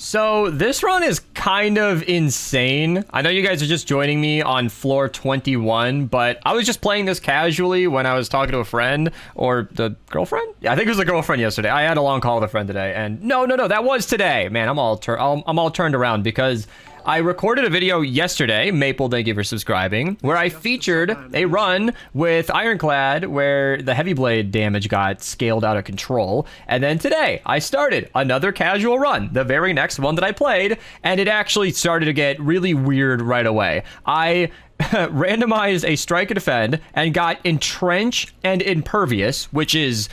So this run is kind of insane. I know you guys are just joining me on floor 21, but I was just playing this casually when I was talking to a friend or the girlfriend. Yeah, I think it was a girlfriend yesterday. I had a long call with a friend today, and no, that was today. Man, I'm all turned around because I recorded a video yesterday, Maple, thank you for subscribing, where I featured a run with Ironclad where the heavy blade damage got scaled out of control. And then today, I started another casual run, the very next one that I played, and it actually started to get really weird right away. I randomized a strike and defend and got entrench and impervious, which is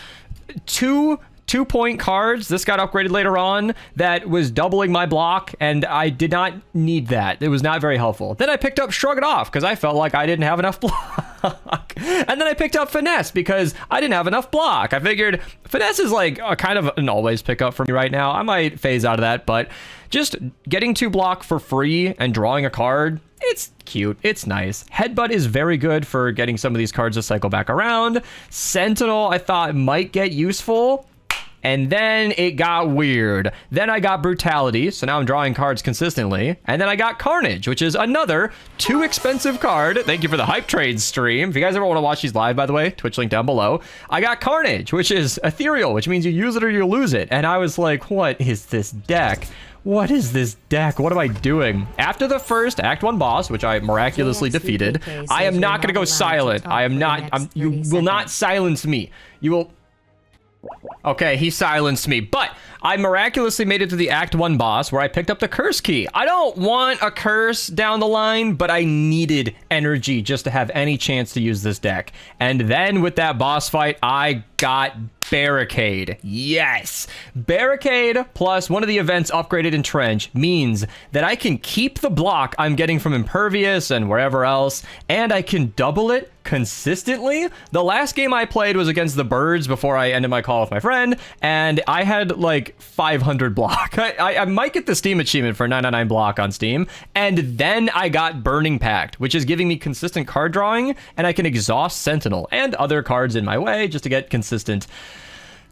two-point cards. This got upgraded later on. That was doubling my block, and I did not need that. It was not very helpful. Then I picked up Shrug It Off because I felt like I didn't have enough block. And then I picked up Finesse because I didn't have enough block. I figured Finesse is like a kind of an always pick up for me right now. I might phase out of that, but just getting 2 block for free and drawing a card, it's cute. It's nice. Headbutt is very good for getting some of these cards to cycle back around. Sentinel, I thought might get useful. And then it got weird. Then I got Brutality, so now I'm drawing cards consistently. And then I got Carnage, which is another too expensive card. Thank you for the Hype Trade stream. If you guys ever want to watch these live, by the way, Twitch link down below. I got Carnage, which is ethereal, which means you use it or you lose it. And I was like, what is this deck? What is this deck? What am I doing? After the first Act 1 boss, which I miraculously defeated, I am not going to go silent. You will not silence me. You will... Okay, he silenced me, but I miraculously made it to the Act 1 boss where I picked up the curse key. I don't want a curse down the line, but I needed energy just to have any chance to use this deck. And then with that boss fight, I got Barricade. Yes! Barricade plus one of the events upgraded Entrench means that I can keep the block I'm getting from Impervious and wherever else, and I can double it consistently. The last game I played was against the Birds before I ended my call with my friend, and I had like 500 block. I might get the Steam achievement for 999 block on Steam, and then I got Burning Pact, which is giving me consistent card drawing, and I can exhaust Sentinel and other cards in my way just to get consistent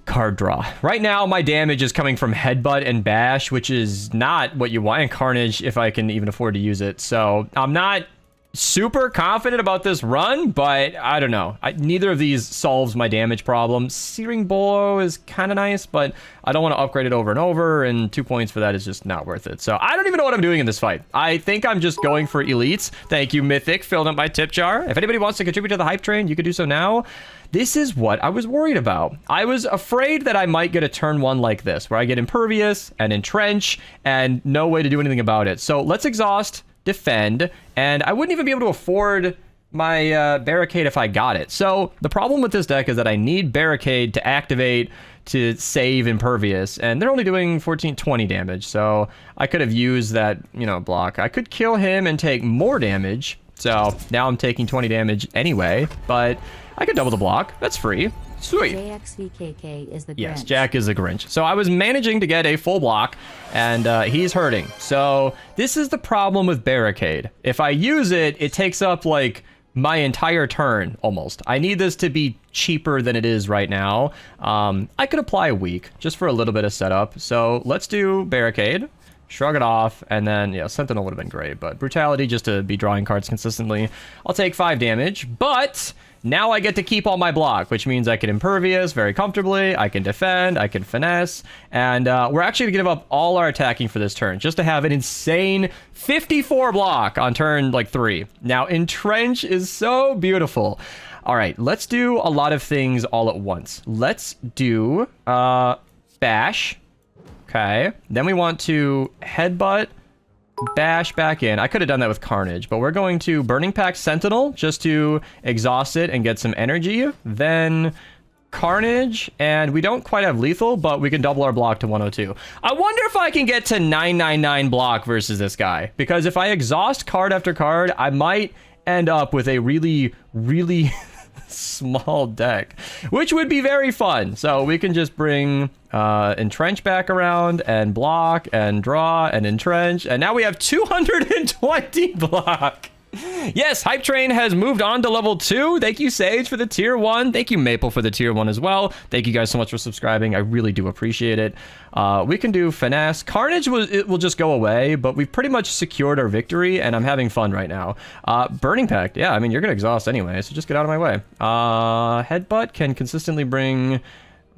card draw. Right now, my damage is coming from Headbutt and Bash, which is not what you want, and Carnage if I can even afford to use it. So I'm not super confident about this run, but I don't know. Neither of these solves my damage problem. Searing Blow is kind of nice, but I don't want to upgrade it over and over, and 2 points for that is just not worth it. So I don't even know what I'm doing in this fight. I think I'm just going for elites. Thank you, Mythic, filling up my tip jar. If anybody wants to contribute to the hype train, you could do so now. This is what I was worried about. I was afraid that I might get a turn 1 like this, where I get Impervious and Entrench and no way to do anything about it. So let's exhaust, defend, and I wouldn't even be able to afford my Barricade if I got it. So the problem with this deck is that I need Barricade to activate to save Impervious, and they're only doing 14-20 damage, so I could have used that, block. I could kill him and take more damage, so now I'm taking 20 damage anyway, but I could double the block. That's free. Sweet. JXVKK is the Grinch. Yes, Jack is the Grinch. So I was managing to get a full block, and he's hurting. So this is the problem with Barricade. If I use it, it takes up, like, my entire turn, almost. I need this to be cheaper than it is right now. I could apply Weak, just for a little bit of setup. So let's do Barricade. Shrug It Off, and then, yeah, Sentinel would have been great, but Brutality just to be drawing cards consistently. I'll take 5 damage, but now I get to keep all my block, which means I can Impervious very comfortably, I can defend, I can Finesse, and we're actually going to give up all our attacking for this turn, just to have an insane 54 block on turn, 3. Now, Entrench is so beautiful. All right, let's do a lot of things all at once. Let's do Bash. Okay, then we want to Headbutt, Bash back in. I could have done that with Carnage, but we're going to Burning Pact Sentinel just to exhaust it and get some energy. Then Carnage, and we don't quite have lethal, but we can double our block to 102. I wonder if I can get to 999 block versus this guy, because if I exhaust card after card, I might end up with a really, really small deck, which would be very fun. So we can just bring Entrench back around and block and draw and Entrench, and now we have 220 block. Yes, Hype Train has moved on to level 2. Thank you, Sage, for the tier 1. Thank you, Maple, for the tier 1 as well. Thank you guys so much for subscribing. I really do appreciate it. We can do Finesse. Carnage will just go away, but we've pretty much secured our victory, and I'm having fun right now. Burning Pact. Yeah, I mean, you're going to exhaust anyway, so just get out of my way. Headbutt can consistently bring...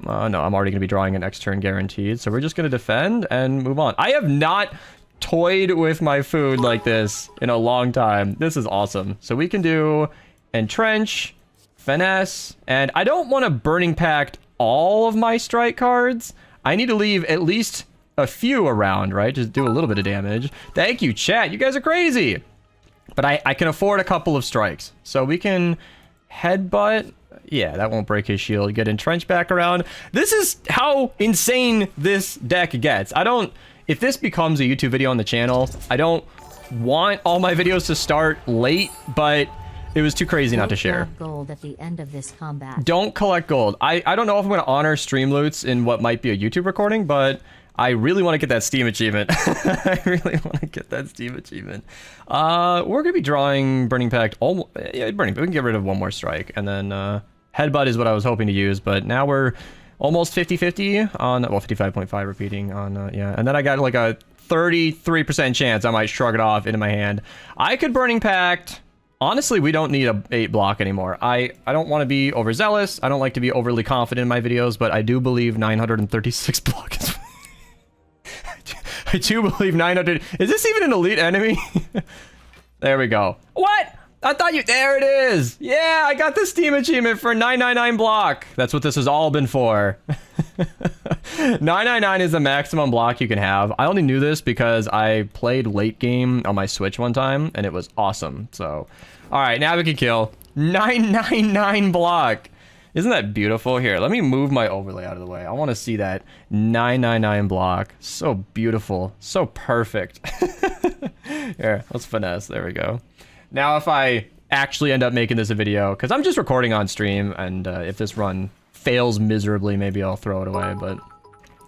no, I'm already going to be drawing an next turn guaranteed, so we're just going to defend and move on. I have not toyed with my food like this in a long time. This is awesome. So we can do Entrench, Finesse, and I don't want to Burning Pact all of my strike cards. I need to leave at least a few around, right? Just do a little bit of damage. Thank you, chat. You guys are crazy. But I can afford a couple of strikes. So we can Headbutt. Yeah, that won't break his shield. Get Entrench back around. This is how insane this deck gets. If this becomes a YouTube video on the channel, I don't want all my videos to start late, but it was too crazy not to share. Gold at the end of this combat. Don't collect gold. I don't know if I'm going to honor stream loots in what might be a YouTube recording, but I really want to get that Steam achievement. I really want to get that Steam achievement. We're going to be drawing Burning Pact. Yeah, Burning Pact. We can get rid of one more strike, and then Headbutt is what I was hoping to use, but now we're almost 50-50 on, well, 55.5 repeating on, yeah. And then I got like a 33% chance I might shrug it off into my hand. I could Burning Pact. Honestly, we don't need a 8 block anymore. I don't want to be overzealous. I don't like to be overly confident in my videos, but I do believe 936 block is... I do believe 900... Is this even an elite enemy? There we go. What? I thought you... There it is. Yeah, I got the Steam achievement for 999 block. That's what this has all been for. 999 is the maximum block you can have. I only knew this because I played late game on my Switch one time, and it was awesome. So, all right, now we can kill. 999 block. Isn't that beautiful? Here, let me move my overlay out of the way. I want to see that 999 block. So beautiful. So perfect. Here, let's finesse. There we go. Now, if I actually end up making this a video, because I'm just recording on stream, and if this run fails miserably, maybe I'll throw it away, but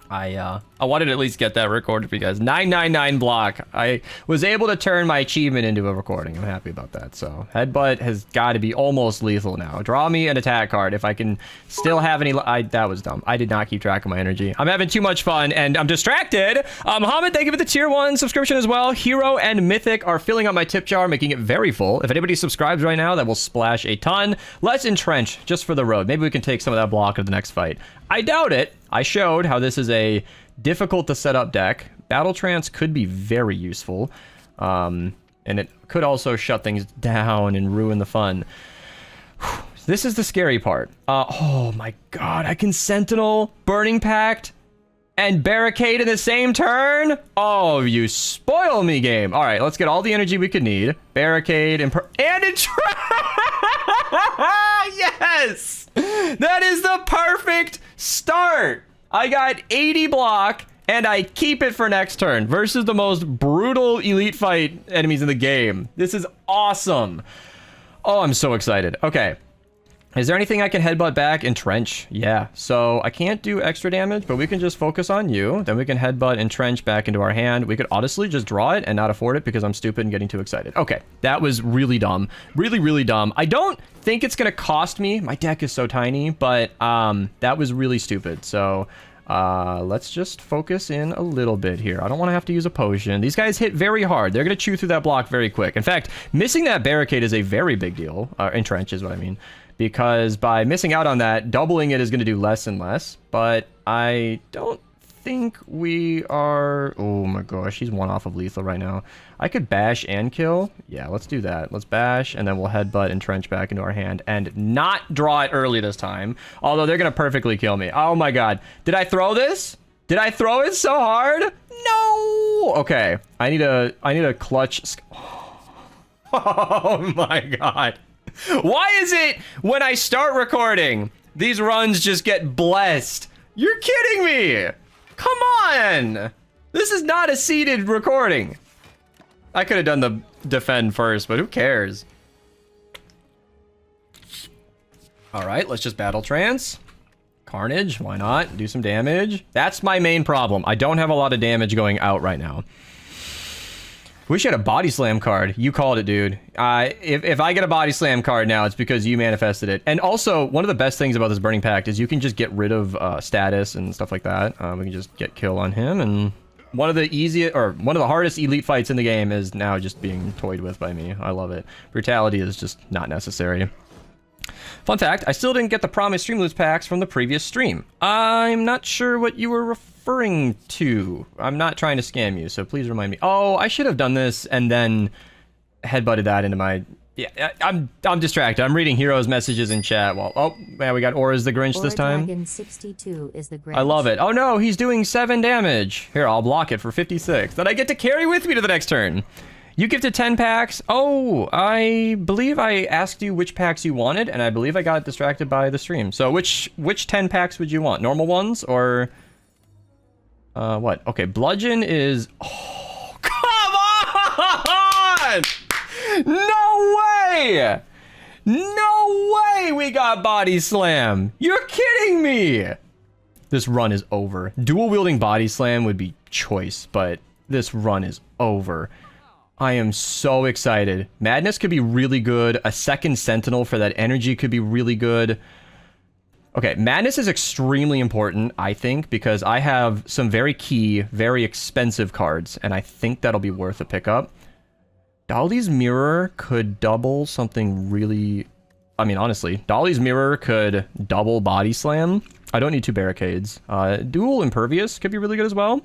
I wanted to at least get that recorded for you guys. 999 block. I was able to turn my achievement into a recording. I'm happy about that. So Headbutt has got to be almost lethal now. Draw me an attack card if I can still have any... that was dumb. I did not keep track of my energy. I'm having too much fun and I'm distracted. Mohammed, thank you for the tier 1 subscription as well. Hero and Mythic are filling up my tip jar, making it very full. If anybody subscribes right now, that will splash a ton. Let's Entrench just for the road. Maybe we can take some of that block in the next fight. I doubt it. I showed how this is a difficult to set up deck. Battle Trance could be very useful. And it could also shut things down and ruin the fun. This is the scary part. Oh my god, I can Sentinel, Burning Pact, and Barricade in the same turn? Oh, you spoil me, game. All right, let's get all the energy we could need. Barricade and yes! That is the perfect start. I got 80 block, and I keep it for next turn versus the most brutal elite fight enemies in the game. This is awesome. Oh, I'm so excited. Okay. Is there anything I can headbutt back? Entrench. Yeah. So I can't do extra damage, but we can just focus on you. Then we can headbutt Entrench back into our hand. We could honestly just draw it and not afford it because I'm stupid and getting too excited. Okay. That was really dumb. Really, really dumb. I don't think it's going to cost me. My deck is so tiny, but that was really stupid. So let's just focus in a little bit here. I don't want to have to use a potion. These guys hit very hard. They're going to chew through that block very quick. In fact, missing that barricade is a very big deal. Entrench is what I mean. Because by missing out on that, doubling it is going to do less and less. But I don't think we are... Oh my gosh, he's one off of lethal right now. I could bash and kill. Yeah, let's do that. Let's bash, and then we'll headbutt and Entrench back into our hand. And not draw it early this time. Although they're going to perfectly kill me. Oh my god. Did I throw this? Did I throw it so hard? No! Okay. I need a clutch... Oh my god. Why is it when I start recording, these runs just get blessed? You're kidding me! Come on! This is not a seeded recording. I could have done the defend first, but who cares? All right, let's just Battle Trance. Carnage, why not? Do some damage. That's my main problem. I don't have a lot of damage going out right now. Wish you had a body slam card. You called it, dude. If I get a body slam card now, it's because you manifested it. And also, one of the best things about this Burning Pact is you can just get rid of status and stuff like that. We can just get kill on him. And one of the hardest elite fights in the game is now just being toyed with by me. I love it. Brutality is just not necessary. Fun fact, I still didn't get the promised stream loot packs from the previous stream. I'm not sure what you were referring to. I'm not trying to scam you, so please remind me. Oh, I should have done this and then headbutted that into my... Yeah, I'm distracted. I'm reading Hero's messages in chat while... Oh, man, we got Aura's the Grinch this time. Dragon 62 is the Grinch. I love it. Oh no, he's doing 7 damage. Here, I'll block it for 56. That I get to carry with me to the next turn. You gifted 10 packs. Oh, I believe I asked you which packs you wanted, and I believe I got distracted by the stream. So which 10 packs would you want? Normal ones or... what? Okay, Bludgeon is... Oh, come on! No way! No way we got Body Slam! You're kidding me! This run is over. Dual wielding Body Slam would be choice, but this run is over. I am so excited. Madness could be really good. A second Sentinel for that energy could be really good. Okay, Madness is extremely important, I think, because I have some very key, very expensive cards, and I think that'll be worth a pickup. Dolly's Mirror could double something really... I mean, honestly, Dolly's Mirror could double Body Slam. I don't need 2 barricades. Dual Impervious could be really good as well.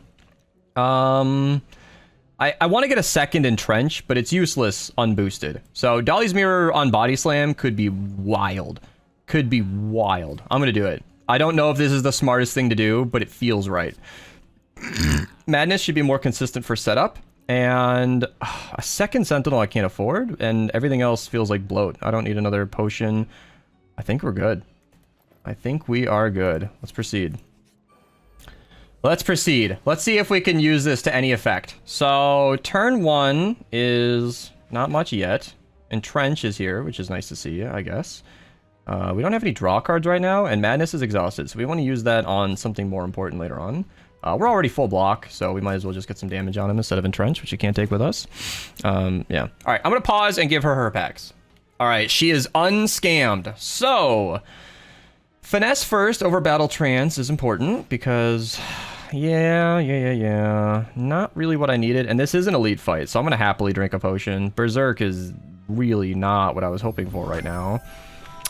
I want to get a second Entrench, but it's useless unboosted. So Dolly's Mirror on Body Slam could be wild. Could be wild. I'm going to do it. I don't know if this is the smartest thing to do, but it feels right. Madness should be more consistent for setup. And a second Sentinel I can't afford. And everything else feels like bloat. I don't need another potion. I think we're good. I think we are good. Let's proceed. Let's proceed. Let's see if we can use this to any effect. So turn 1 is not much yet. Entrench is here, which is nice to see, I guess. We don't have any draw cards right now, and Madness is exhausted, so we want to use that on something more important later on. We're already full block, so we might as well just get some damage on him instead of Entrench, which you can't take with us. Yeah. All right, I'm going to pause and give her her packs. All right, she is unscammed. So, Finesse first over Battle Trance is important because... Yeah. Not really what I needed. And this is an elite fight, so I'm going to happily drink a potion. Berserk is really not what I was hoping for right now.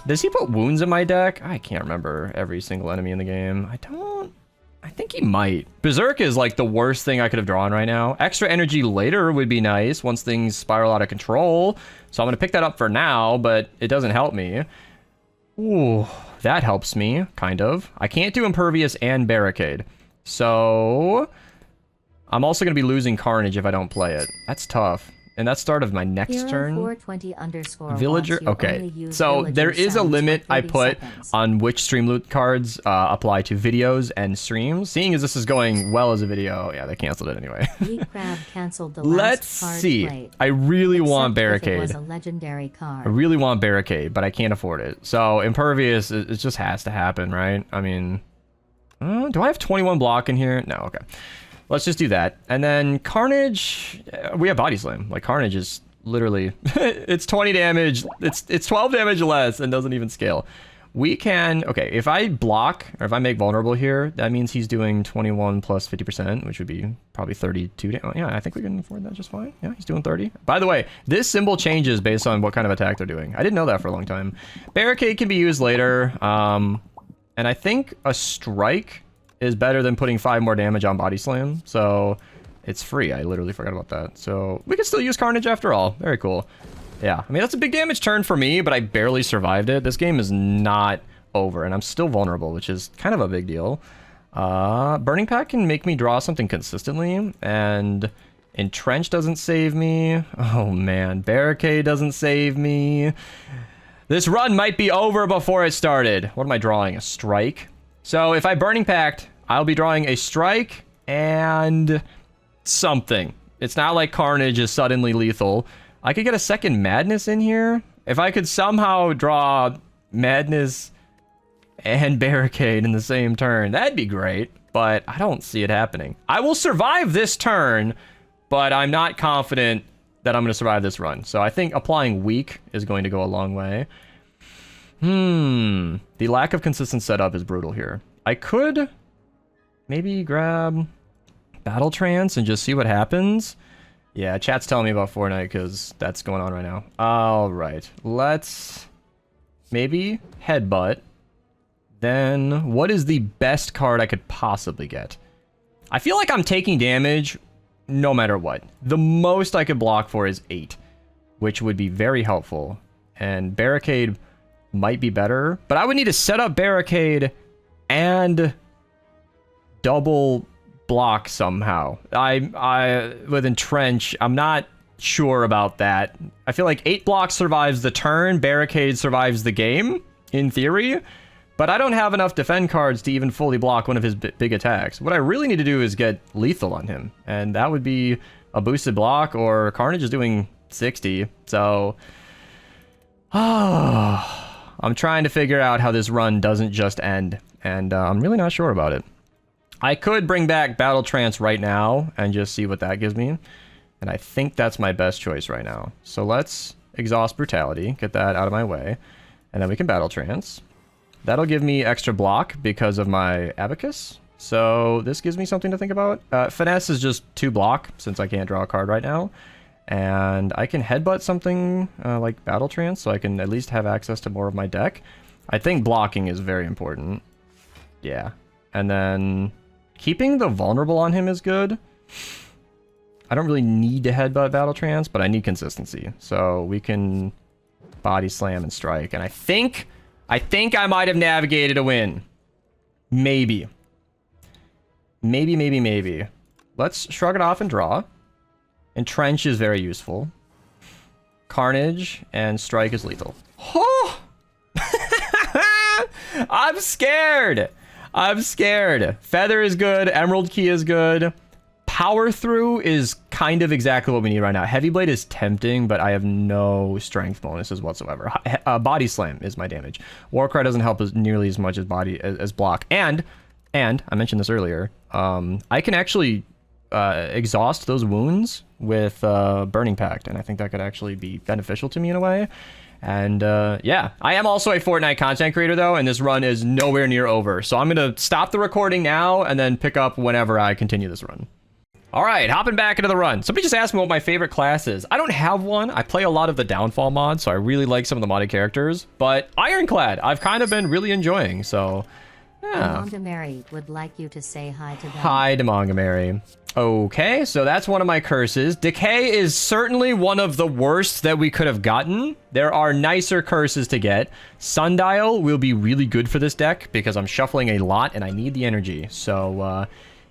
Does he put wounds in my deck? I can't remember every single enemy in the game. I think he might. Berserk is like the worst thing I could have drawn right now. Extra energy later would be nice once things spiral out of control. So I'm going to pick that up for now, but it doesn't help me. Ooh, that helps me, kind of. I can't do Impervious and Barricade. So, I'm also going to be losing Carnage if I don't play it. That's tough. And that's start of my next turn. 420_ Villager. Okay, so there is a limit I put on which stream loot cards apply to videos and streams. Seeing as this is going well as a video, yeah, they canceled it anyway. Let's see. I really want Barricade. Was a legendary card. I really want Barricade, but I can't afford it. So Impervious, it just has to happen, right? I mean... do I have 21 block in here? No, okay. Let's just do that. And then Carnage, we have Body Slam. Like, Carnage is literally, it's 20 damage. It's 12 damage less and doesn't even scale. We can, okay, if I block, or if I make vulnerable here, that means he's doing 21 plus 50%, which would be probably 32 damage. Yeah, I think we can afford that just fine. Yeah, he's doing 30. By the way, this symbol changes based on what kind of attack they're doing. I didn't know that for a long time. Barricade can be used later. And I think a strike is better than putting 5 more damage on Body Slam. So it's free. I literally forgot about that. So we can still use Carnage after all. Very cool. Yeah, I mean, that's a big damage turn for me, but I barely survived it. This game is not over, and I'm still vulnerable, which is kind of a big deal. Burning Pact can make me draw something consistently, and Entrench doesn't save me. Oh, man. Barricade doesn't save me. This run might be over before it started. What am I drawing? A strike? So if I Burning Pact, I'll be drawing a strike and something. It's not like Carnage is suddenly lethal. I could get a second Madness in here. If I could somehow draw Madness and Barricade in the same turn, that'd be great. But I don't see it happening. I will survive this turn, but I'm not confident that I'm going to survive this run. So I think applying weak is going to go a long way. The lack of consistent setup is brutal here. I could maybe grab Battle Trance and just see what happens. Yeah, chat's telling me about FORTNITE because that's going on right now. All right, let's maybe Headbutt. Then what is the best card I could possibly get? I feel like I'm taking damage no matter what. The most I could block for is 8, which would be very helpful. And Barricade might be better, but I would need to set up Barricade and double block somehow. I with Entrench, I'm not sure about that. I feel like 8 blocks survives the turn, Barricade survives the game, in theory. But I don't have enough defend cards to even fully block one of his big attacks. What I really need to do is get lethal on him. And that would be a boosted block, or Carnage is doing 60. So, I'm trying to figure out how this run doesn't just end. And I'm really not sure about it. I could bring back Battle Trance right now and just see what that gives me. And I think that's my best choice right now. So let's exhaust Brutality, get that out of my way. And then we can Battle Trance. That'll give me extra block because of my Abacus. So this gives me something to think about. Finesse is just 2 block since I can't draw a card right now. And I can headbutt something like Battle Trance so I can at least have access to more of my deck. I think blocking is very important. Yeah. And then keeping the vulnerable on him is good. I don't really need to headbutt Battle Trance, but I need consistency. So we can body slam and strike. And I think I might have navigated a win. Maybe. Maybe. Let's shrug it off and draw. Entrench is very useful. Carnage and strike is lethal. Oh! I'm scared. Feather is good. Emerald Key is good. Power Through is kind of exactly what we need right now. Heavy Blade is tempting, but I have no strength bonuses whatsoever. Body Slam is my damage. Warcry doesn't help nearly as much as block. And I mentioned this earlier. I can actually exhaust those wounds with Burning Pact, and I think that could actually be beneficial to me in a way. And yeah, I am also a FORTNITE content creator though, and this run is nowhere near over. So I'm gonna stop the recording now and then pick up whenever I continue this run. All right, hopping back into the run. Somebody just asked me what my favorite class is. I don't have one. I play a lot of the Downfall mods, so I really like some of the modded characters. But Ironclad, I've kind of been really enjoying, so yeah. Montgomery would like you to say hi to them. Hi to Montgomery. Okay, so that's one of my curses. Decay is certainly one of the worst that we could have gotten. There are nicer curses to get. Sundial will be really good for this deck because I'm shuffling a lot and I need the energy. So,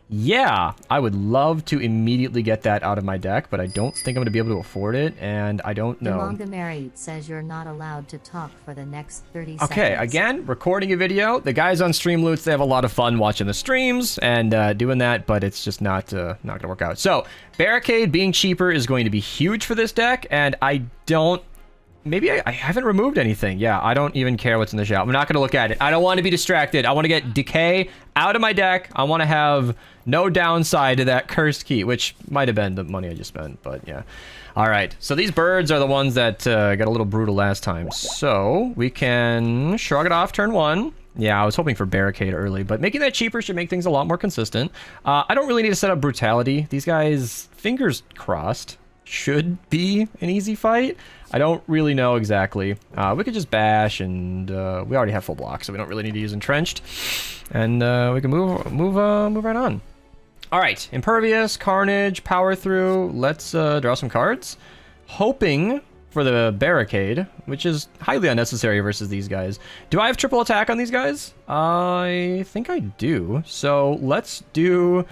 yeah, I would love to immediately get that out of my deck, but I don't think I'm going to be able to afford it, and I don't know. Montgomery says you're not allowed to talk for the next 30 seconds. Okay, again, recording a video. The guys on Streamloots, they have a lot of fun watching the streams and doing that, but it's just not going to work out. So, Barricade being cheaper is going to be huge for this deck, and I don't... Maybe I haven't removed anything. Yeah, I don't even care what's in the shop. I'm not going to look at it. I don't want to be distracted. I want to get Decay out of my deck. I want to have no downside to that cursed key, which might have been the money I just spent, but yeah. All right, so these birds are the ones that got a little brutal last time. So we can shrug it off turn 1. Yeah, I was hoping for Barricade early, but making that cheaper should make things a lot more consistent. I don't really need to set up Brutality. These guys, fingers crossed, should be an easy fight. I don't really know exactly. We could just bash, and we already have full block, so we don't really need to use Entrenched. And we can move right on. All right, Impervious, Carnage, Power Through. Let's draw some cards. Hoping for the Barricade, which is highly unnecessary versus these guys. Do I have triple attack on these guys? I think I do. So let's do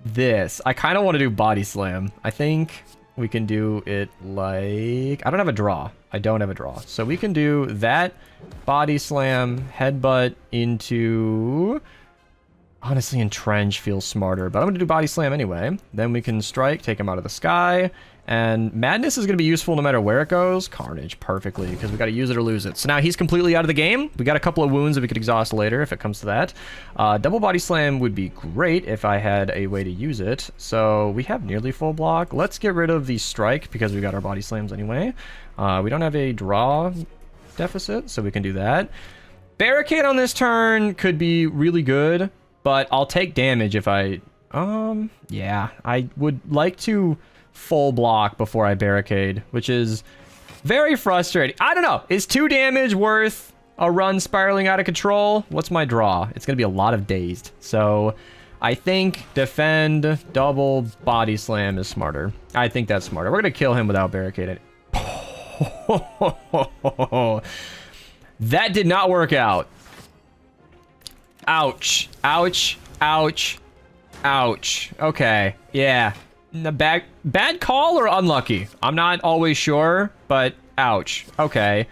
this. I kind of want to do Body Slam. I think we can do it like... I don't have a draw. I don't have a draw. So we can do that Body Slam, Headbutt into Honestly, Entrench feels smarter, but I'm going to do Body Slam anyway. Then we can Strike, take him out of the sky. And Madness is going to be useful no matter where it goes. Carnage, perfectly, because we got to use it or lose it. So now he's completely out of the game. We got a couple of wounds that we could exhaust later if it comes to that. Double Body Slam would be great if I had a way to use it. So we have nearly full block. Let's get rid of the Strike because we got our Body Slams anyway. We don't have a draw deficit, so we can do that. Barricade on this turn could be really good, but I'll take damage if I... yeah, I would like to full block before I barricade, which is very frustrating. I don't know. Is 2 damage worth a run spiraling out of control? What's my draw? It's going to be a lot of dazed. So I think defend, double, body slam is smarter. I think that's smarter. We're going to kill him without barricading. That did not work out. Ouch. Ouch. Ouch. Ouch. Okay. Yeah. Bad call or unlucky? I'm not always sure, but ouch. Okay.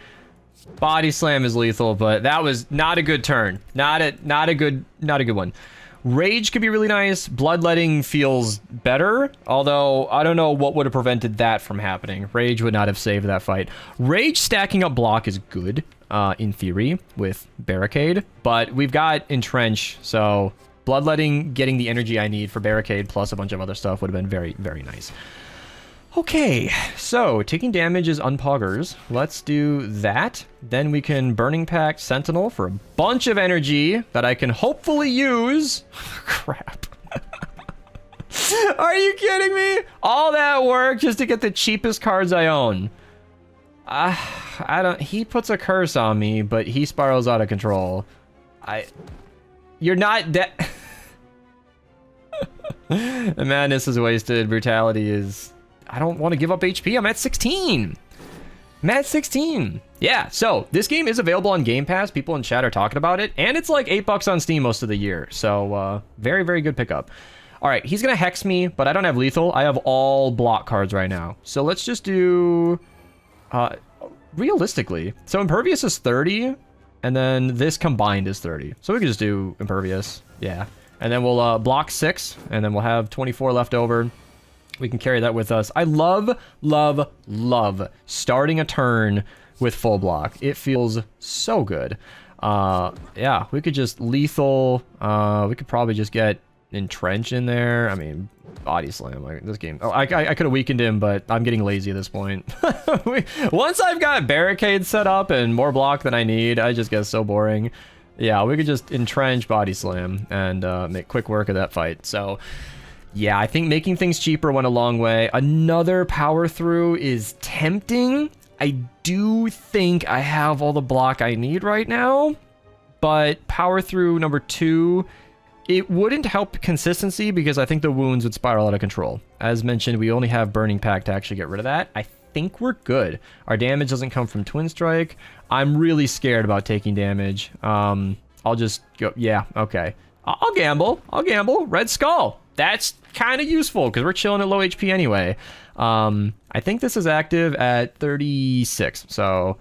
Body slam is lethal, but that was not a good turn. Not a good one. Rage could be really nice. Bloodletting feels better, although I don't know what would have prevented that from happening. Rage would not have saved that fight. Rage stacking up block is good, in theory, with Barricade, but we've got Entrench, so Bloodletting getting the energy I need for Barricade plus a bunch of other stuff would have been very, very nice. Okay, so taking damage is unpoggers. Let's do that. Then we can Burning Pact Sentinel for a bunch of energy that I can hopefully use. Crap. Are you kidding me? All that work just to get the cheapest cards I own. I don't... He puts a curse on me, but he spirals out of control. You're not dead. The madness is wasted. Brutality is... I don't want to give up HP. I'm at 16. I'm at 16. Yeah, so this game is available on Game Pass. People in chat are talking about it. And it's like $8 on Steam most of the year. So very, very good pickup. All right, he's going to Hex me, but I don't have lethal. I have all block cards right now. So let's just do... realistically. So Impervious is 30. And then this combined is 30. So we can just do Impervious. Yeah. And then we'll block 6. And then we'll have 24 left over. We can carry that with us. I love, love, love starting a turn with full block. It feels so good. Yeah, we could just lethal. We could probably just get Entrench in there. I mean, body slam. Like this game. Oh, I could have weakened him, but I'm getting lazy at this point. Once I've got barricades set up and more block than I need, I just get so boring. Yeah, we could just Entrench, body slam, and make quick work of that fight. So... yeah, I think making things cheaper went a long way. Another power through is tempting. I do think I have all the block I need right now, but power through number 2, it wouldn't help consistency because I think the wounds would spiral out of control. As mentioned, we only have Burning Pact to actually get rid of that. I think we're good. Our damage doesn't come from Twin Strike. I'm really scared about taking damage. I'll just go, yeah, okay. I'll gamble. Red Skull. That's kind of useful because we're chilling at low HP anyway. I think this is active at 36. So,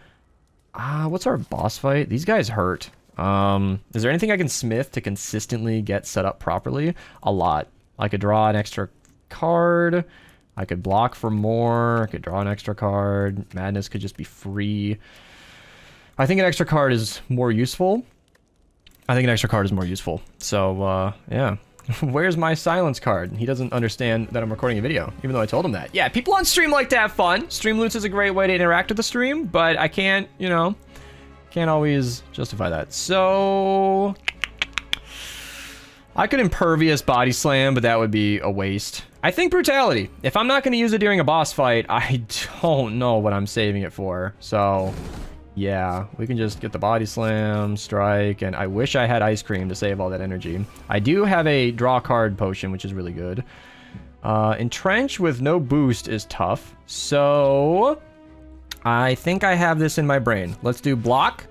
what's our boss fight? These guys hurt. Is there anything I can smith to consistently get set up properly? A lot. I could draw an extra card. I could block for more. I could draw an extra card. Madness could just be free. I think an extra card is more useful. So, yeah. Where's my silence card? He doesn't understand that I'm recording a video, even though I told him that. Yeah, people on stream like to have fun. Stream loots is a great way to interact with the stream, but I can't, you know, can't always justify that. So I could Impervious body slam, but that would be a waste. I think Brutality. If I'm not going to use it during a boss fight, I don't know what I'm saving it for. So... yeah, we can just get the body slam, strike, and I wish I had ice cream to save all that energy. I do have a draw card potion, which is really good. Entrench with no boost is tough, so I think I have this in my brain. Let's do block.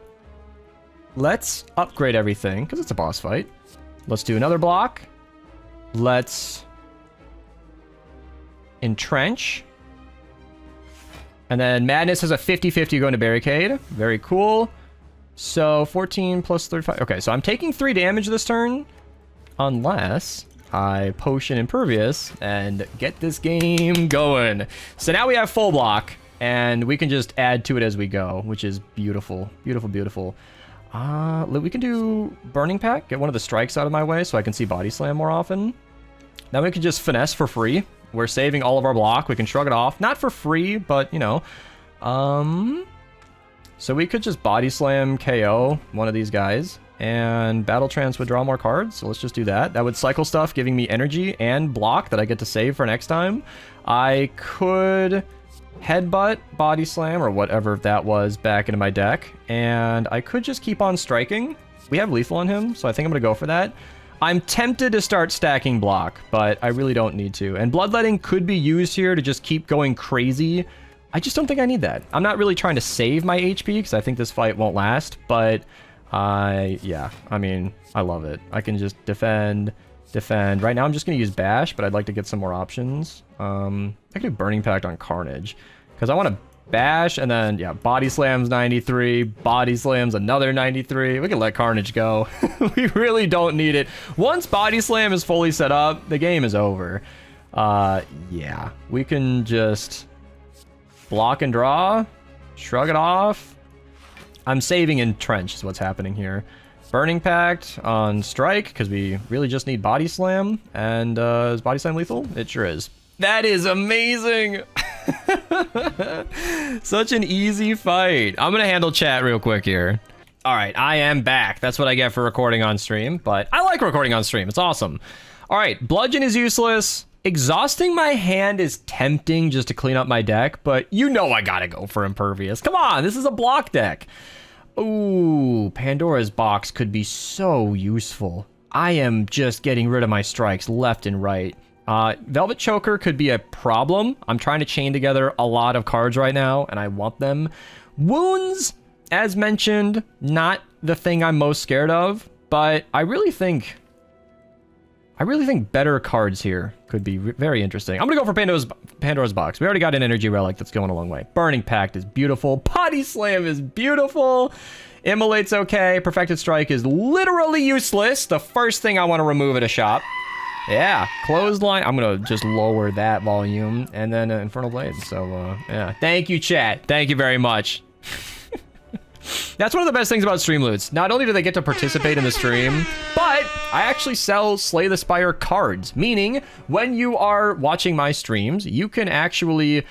Let's upgrade everything, because it's a boss fight. Let's do another block. Let's Entrench. And then Madness has a 50-50 going to Barricade. Very cool. So 14 plus 35. Okay, so I'm taking 3 damage this turn. unless I potion Impervious and get this game going. So now we have full block, and we can just add to it as we go, which is beautiful. Beautiful, beautiful. We can do Burning Pack, get one of the strikes out of my way so I can see Body Slam more often. Then we can just finesse for free. We're saving all of our block. We can shrug it off. Not for free, but, you know. So we could just Body Slam KO one of these guys. And Battle Trance would draw more cards. So let's just do that. That would cycle stuff, giving me energy and block that I get to save for next time. I could Headbutt, Body Slam, or whatever that was back into my deck. And I could just keep on striking. We have lethal on him, so I think I'm going to go for that. I'm tempted to start stacking block, but I really don't need to. And Bloodletting could be used here to just keep going crazy. I just don't think I need that. I'm not really trying to save my HP, because I think this fight won't last, but yeah, I mean, I love it. I can just defend. Right now I'm just going to use Bash, but I'd like to get some more options. I can do Burning Pact on Carnage, because I want to Bash, and then, yeah, Body Slam's 93, Body Slam's another 93. We can let Carnage go. We really don't need it. Once Body Slam is fully set up, the game is over. Yeah, we can just block and draw, shrug it off. I'm saving Entrench is what's happening here. Burning Pact on Strike, because we really just need Body Slam. And is Body Slam lethal? It sure is. That is amazing! Such an easy fight. I'm gonna handle chat real quick here. Alright, I am back. That's what I get for recording on stream, but I like recording on stream. It's awesome. Alright, Bludgeon is useless. Exhausting my hand is tempting just to clean up my deck, but you know I gotta go for Impervious. Come on, this is a block deck. Ooh, Pandora's Box could be so useful. I am just getting rid of my strikes left and right. Velvet Choker could be a problem. I'm trying to chain together a lot of cards right now, and I want them. Wounds, as mentioned, not the thing I'm most scared of, but I really think better cards here could be very interesting. I'm gonna go for Pandora's Box. We already got an Energy Relic that's going a long way. Burning Pact is beautiful. Body Slam is beautiful. Immolate's okay. Perfected Strike is literally useless. The first thing I want to remove at a shop. Yeah, Clothesline. I'm gonna just lower that volume, and then Infernal Blade. So yeah, thank you, chat. Thank you very much. That's one of the best things about stream loots. Not only do they get to participate in the stream, but I actually sell Slay the Spire cards, meaning when you are watching my streams, you can actually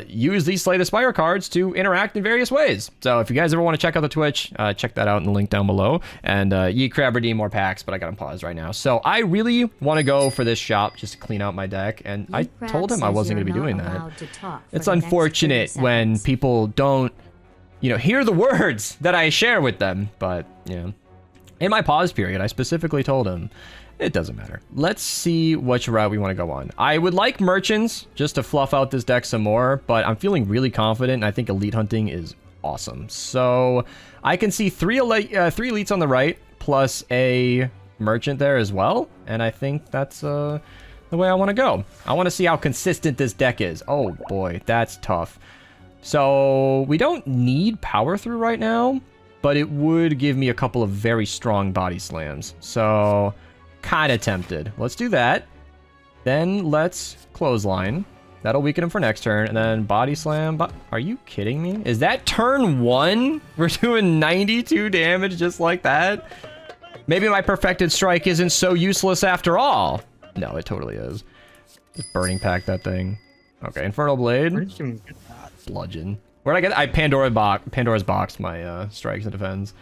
use these Slay the Spire cards to interact in various ways. So if you guys ever want to check out the Twitch, check that out in the link down below. And Yeet Crab redeem more packs, but I got them paused right now. So I really want to go for this shop just to clean out my deck, and I told him I wasn't going to be doing that. It's unfortunate when people don't, you know, hear the words that I share with them, but, yeah. In my pause period, I specifically told him, it doesn't matter. Let's see which route we want to go on. I would like Merchants, just to fluff out this deck some more, but I'm feeling really confident, and I think Elite Hunting is awesome. So, I can see three Elites on the right, plus a Merchant there as well, and I think that's the way I want to go. I want to see how consistent this deck is. Oh boy, that's tough. So, we don't need Power Through right now, but it would give me a couple of very strong Body Slams. So, kind of tempted. Let's do that. Then let's Clothesline. That'll weaken him for next turn. And then Body Slam. Are you kidding me? Is that turn 1? We're doing 92 damage just like that? Maybe my Perfected Strike isn't so useless after all. No, it totally is. Just Burning Pack that thing. Okay, Infernal Blade. Where did you get that? Bludgeon. Where'd I get that? Pandora's Box my strikes and defends.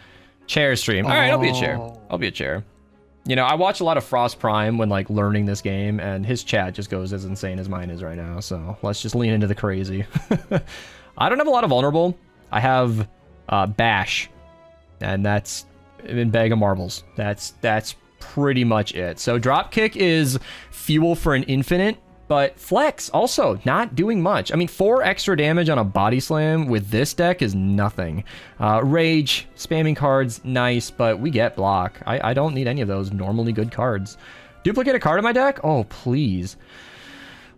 Chair stream. All right, I'll be a chair. I'll be a chair. You know, I watch a lot of Frost Prime when, like, learning this game, and his chat just goes as insane as mine is right now, so let's just lean into the crazy. I don't have a lot of Vulnerable. I have Bash, and that's in Bag of Marbles. That's pretty much it. So Dropkick is fuel for an infinite, but Flex also not doing much. I mean, 4 extra damage on a Body Slam with this deck is nothing. Rage, spamming cards, nice, but we get block. I don't need any of those normally good cards. Duplicate a card in my deck? Oh, please.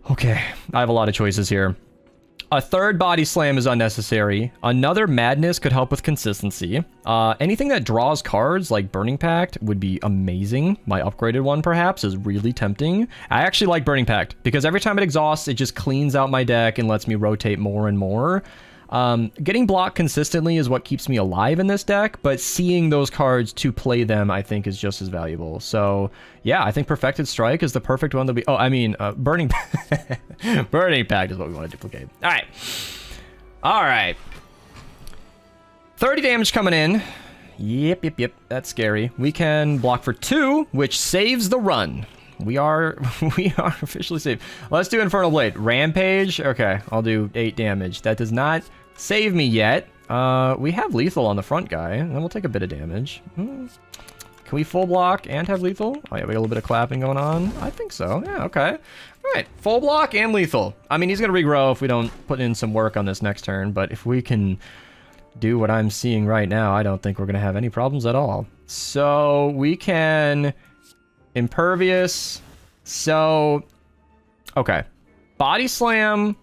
Okay, I have a lot of choices here. A third body slam is unnecessary. Another madness could help with consistency. Anything that draws cards like Burning Pact would be amazing. My upgraded one perhaps is really tempting. I actually like Burning Pact because every time it exhausts, it just cleans out my deck and lets me rotate more and more. Getting blocked consistently is what keeps me alive in this deck, but seeing those cards to play them, I think, is just as valuable. So, yeah, I think Perfected Strike is the perfect one to be... Oh, I mean, Burning... Burning Pact is what we want to duplicate. All right. All right. 30 damage coming in. Yep. That's scary. We can block for 2, which saves the run. We are officially safe. Let's do Infernal Blade. Rampage. Okay, I'll do 8 damage. That does not save me yet. We have lethal on the front guy, and then we'll take a bit of damage. Can we full block and have lethal? Oh yeah, we got a little bit of clapping going on. I think so. Yeah, okay. All right, full block and lethal. I mean, he's gonna regrow if we don't put in some work on this next turn, but if we can do what I'm seeing right now, I don't think we're gonna have any problems at all. So we can impervious. So, okay. Body slam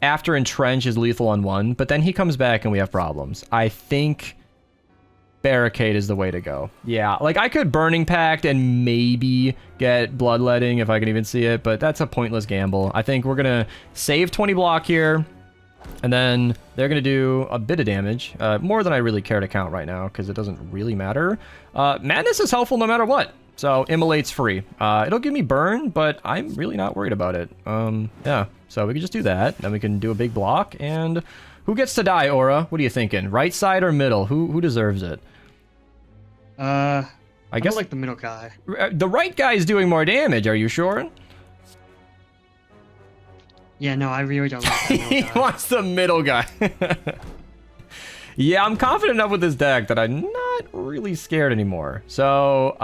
after entrench is lethal on 1, but then he comes back and we have problems. I think barricade is the way to go. Yeah, like I could Burning Pact and maybe get bloodletting if I can even see it, but that's a pointless gamble. I think we're gonna save 20 block here, and then they're gonna do a bit of damage, more than I really care to count right now because it doesn't really matter. Madness is helpful no matter what. So, Immolate's free. It'll give me burn, but I'm really not worried about it. Yeah, so we can just do that. Then we can do a big block, and who gets to die, Aura? What are you thinking? Right side or middle? Who deserves it? I guess like the middle guy. The right guy is doing more damage, are you sure? Yeah, no, I really don't like the middle He guy. wants the middle guy. Yeah, I'm confident enough with this deck that I'm not really scared anymore. So,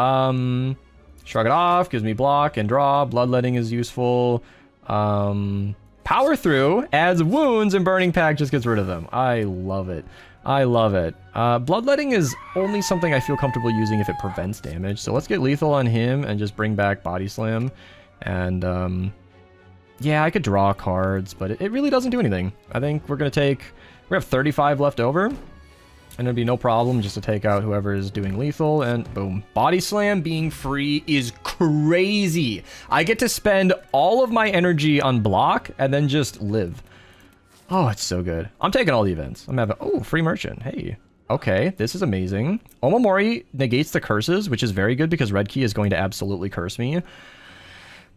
shrug it off, gives me block and draw. Bloodletting is useful. Power through adds wounds, and Burning Pact just gets rid of them. I love it. I love it. Bloodletting is only something I feel comfortable using if it prevents damage. So let's get lethal on him and just bring back Body Slam. And, yeah, I could draw cards, but it really doesn't do anything. I think we're going to take... We have 35 left over, and it'd be no problem just to take out whoever is doing lethal, and boom. Body Slam being free is crazy. I get to spend all of my energy on block and then just live. Oh, it's so good. I'm taking all the events. I'm having... Oh, free merchant. Hey. Okay, this is amazing. Omamori negates the curses, which is very good because Red Key is going to absolutely curse me.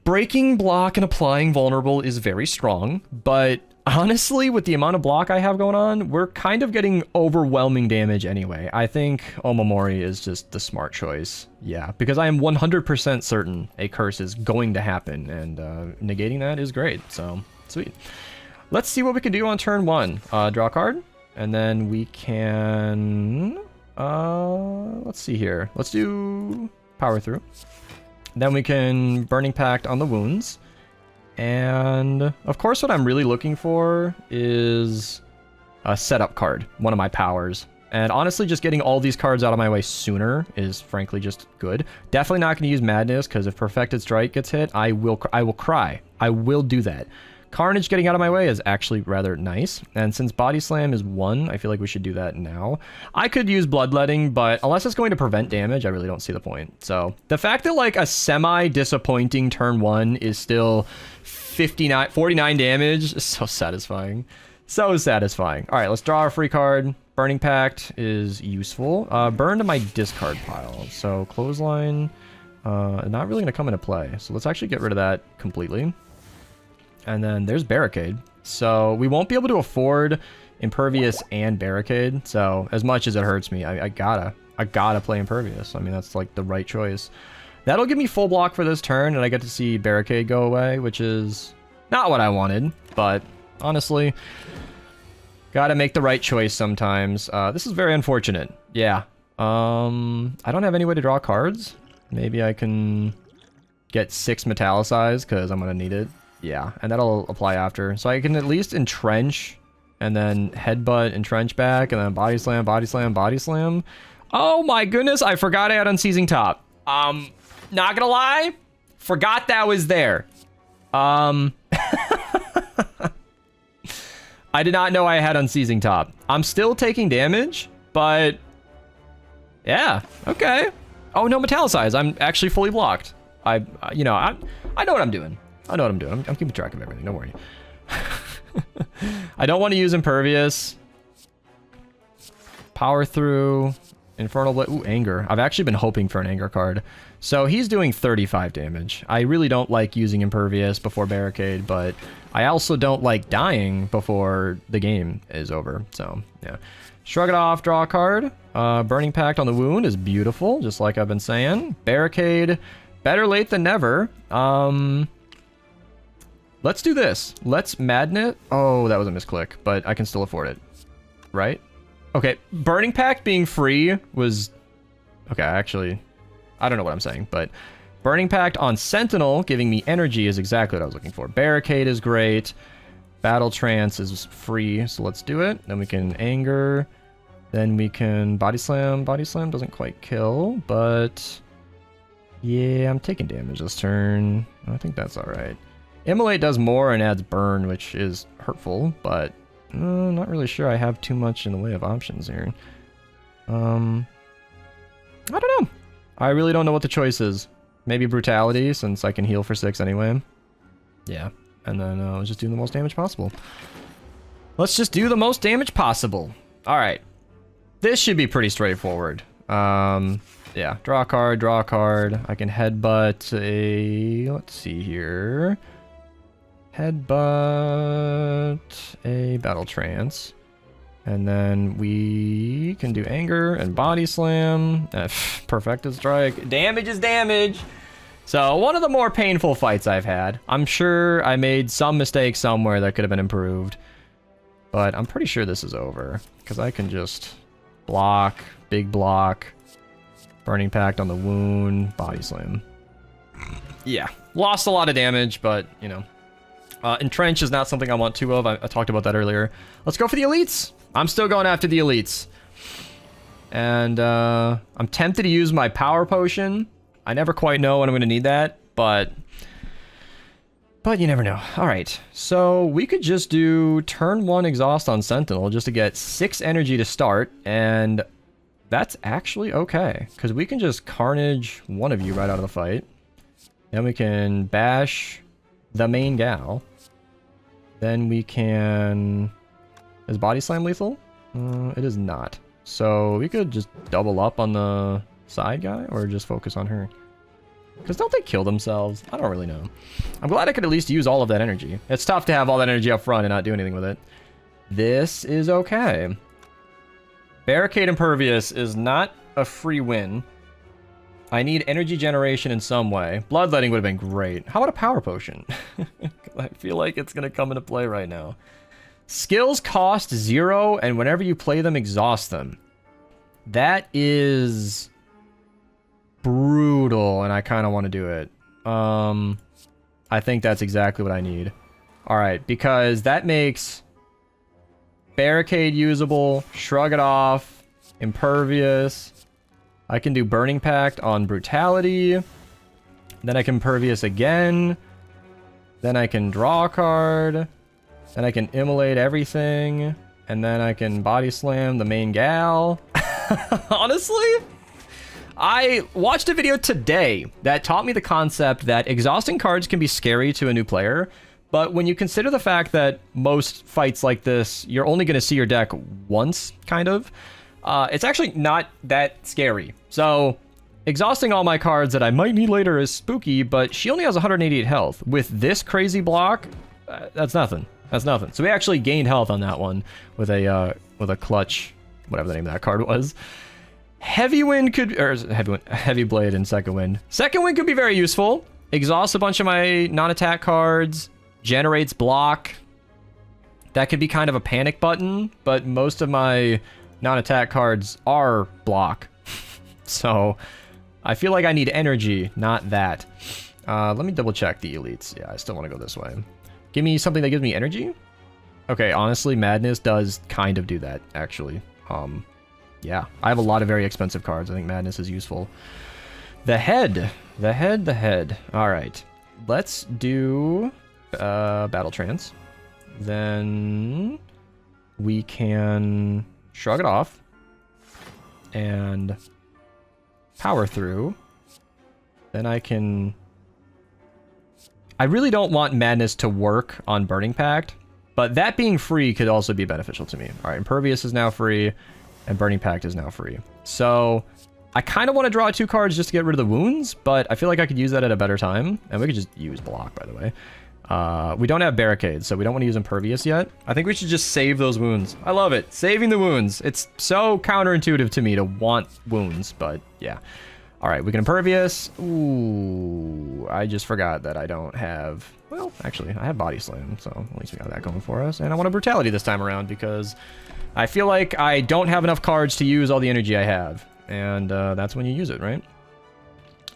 Breaking block and applying vulnerable is very strong, but... Honestly, with the amount of block I have going on, we're kind of getting overwhelming damage anyway. I think Omamori is just the smart choice. Yeah, because I am 100% certain a curse is going to happen, and negating that is great. So, sweet. Let's see what we can do on turn 1. Draw a card, and then we can... let's see here. Let's do Power Through. Then we can Burning Pact on the wounds. And, of course, what I'm really looking for is a setup card, one of my powers. And honestly, just getting all these cards out of my way sooner is, frankly, just good. Definitely not going to use Madness, because if Perfected Strike gets hit, I will cry. I will do that. Carnage getting out of my way is actually rather nice. And since Body Slam is 1, I feel like we should do that now. I could use Bloodletting, but unless it's going to prevent damage, I really don't see the point. So the fact that like a semi-disappointing turn 1 is still 49 damage is so satisfying. So satisfying. All right, let's draw a free card. Burning Pact is useful. Burn to my discard pile. So Clothesline, not really going to come into play. So let's actually get rid of that completely. And then there's Barricade. So we won't be able to afford Impervious and Barricade. So as much as it hurts me, I gotta play Impervious. I mean, that's like the right choice. That'll give me full block for this turn, and I get to see Barricade go away, which is not what I wanted. But honestly, gotta make the right choice sometimes. This is very unfortunate. Yeah. I don't have any way to draw cards. Maybe I can get 6 Metallicized, because I'm gonna need it. Yeah, and that'll apply after. So I can at least entrench, and then headbutt, entrench back, and then body slam, body slam, body slam. Oh my goodness, I forgot I had Unseizing Top. Not gonna lie, forgot that was there. I I did not know I had Unseizing Top. I'm still taking damage, but yeah, okay. Oh, no Metallicize. I'm actually fully blocked. I know what I'm doing. I know what I'm doing. I'm keeping track of everything. Don't worry. I don't want to use Impervious. Power Through. Infernal Blade. Ooh, Anger. I've actually been hoping for an Anger card. So he's doing 35 damage. I really don't like using Impervious before Barricade, but I also don't like dying before the game is over. So, yeah. Shrug it off, draw a card. Burning Pact on the Wound is beautiful, just like I've been saying. Barricade, better late than never. Let's do this. Let's Madnet. Oh, that was a misclick, but I can still afford it. Right? Okay, Burning Pact being free was... Okay, actually, I don't know what I'm saying, but Burning Pact on Sentinel giving me energy is exactly what I was looking for. Barricade is great. Battle Trance is free, so let's do it. Then we can Anger. Then we can Body Slam. Body Slam doesn't quite kill, but... Yeah, I'm taking damage this turn. I think that's alright. Immolate does more and adds Burn, which is hurtful, but... not really sure I have too much in the way of options here. I don't know. I really don't know what the choice is. Maybe Brutality, since I can heal for 6 anyway. Yeah. And then let's just do the most damage possible. Let's just do the most damage possible. Alright. This should be pretty straightforward. Yeah. Draw a card, draw a card. I can headbutt a... Let's see here. Headbutt a Battle Trance. And then we can do Anger and Body Slam. Perfected Strike. Damage is damage. So, one of the more painful fights I've had. I'm sure I made some mistake somewhere that could have been improved. But I'm pretty sure this is over. Because I can just block, big block, Burning Pact on the Wound, Body Slam. Yeah. Lost a lot of damage, but, you know. Entrench is not something I want two of. I talked about that earlier. Let's go for the elites. I'm still going after the elites. And I'm tempted to use my power potion. I never quite know when I'm going to need that, but you never know. All right, so we could just do turn 1 exhaust on Sentinel just to get 6 energy to start, and that's actually okay because we can just carnage one of you right out of the fight. Then we can bash the main gal. Then we can... Is Body Slam lethal? It is not. So we could just double up on the side guy or just focus on her. Because don't they kill themselves? I don't really know. I'm glad I could at least use all of that energy. It's tough to have all that energy up front and not do anything with it. This is okay. Barricade Impervious is not a free win. I need energy generation in some way. Bloodletting would have been great. How about a power potion? I feel like it's going to come into play right now. Skills cost 0, and whenever you play them, exhaust them. That is brutal, and I kind of want to do it. I think that's exactly what I need. Alright, because that makes Barricade usable, Shrug it off, Impervious. I can do Burning Pact on Brutality. Then I can Impervious again. Then I can draw a card. Then I can Immolate everything. And then I can Body Slam the main gal. Honestly, I watched a video today that taught me the concept that exhausting cards can be scary to a new player. But when you consider the fact that most fights like this, you're only going to see your deck once, kind of. It's actually not that scary. So, exhausting all my cards that I might need later is spooky, but she only has 188 health. With this crazy block, that's nothing. That's nothing. So we actually gained health on that one with a clutch, whatever the name of that card was. Heavy Wind could, or Heavy Blade and Second Wind. Second Wind could be very useful. Exhausts a bunch of my non-attack cards, generates block. That could be kind of a panic button, but most of my non-attack cards are block. So I feel like I need energy, not that. Let me double check the elites. Yeah, I still want to go this way. Give me something that gives me energy. Okay, honestly, Madness does kind of do that, actually. Yeah, I have a lot of very expensive cards. I think Madness is useful. The head. All right, let's do Battle Trance. Then we can shrug it off and power through. Then I can... I really don't want Madness to work on Burning Pact, but that being free could also be beneficial to me. All right, Impervious is now free, and Burning Pact is now free. So I kind of want to draw 2 cards just to get rid of the wounds, but I feel like I could use that at a better time. And we could just use Block, by the way. We don't have Barricade, so we don't want to use Impervious yet. I think we should just save those wounds. I love it. Saving the wounds. It's so counterintuitive to me to want wounds, but yeah. All right, we can Impervious. Ooh, I just forgot that I don't have... Well, actually, I have Body Slam, so at least we got that going for us. And I want a Brutality this time around because I feel like I don't have enough cards to use all the energy I have. And that's when you use it, right?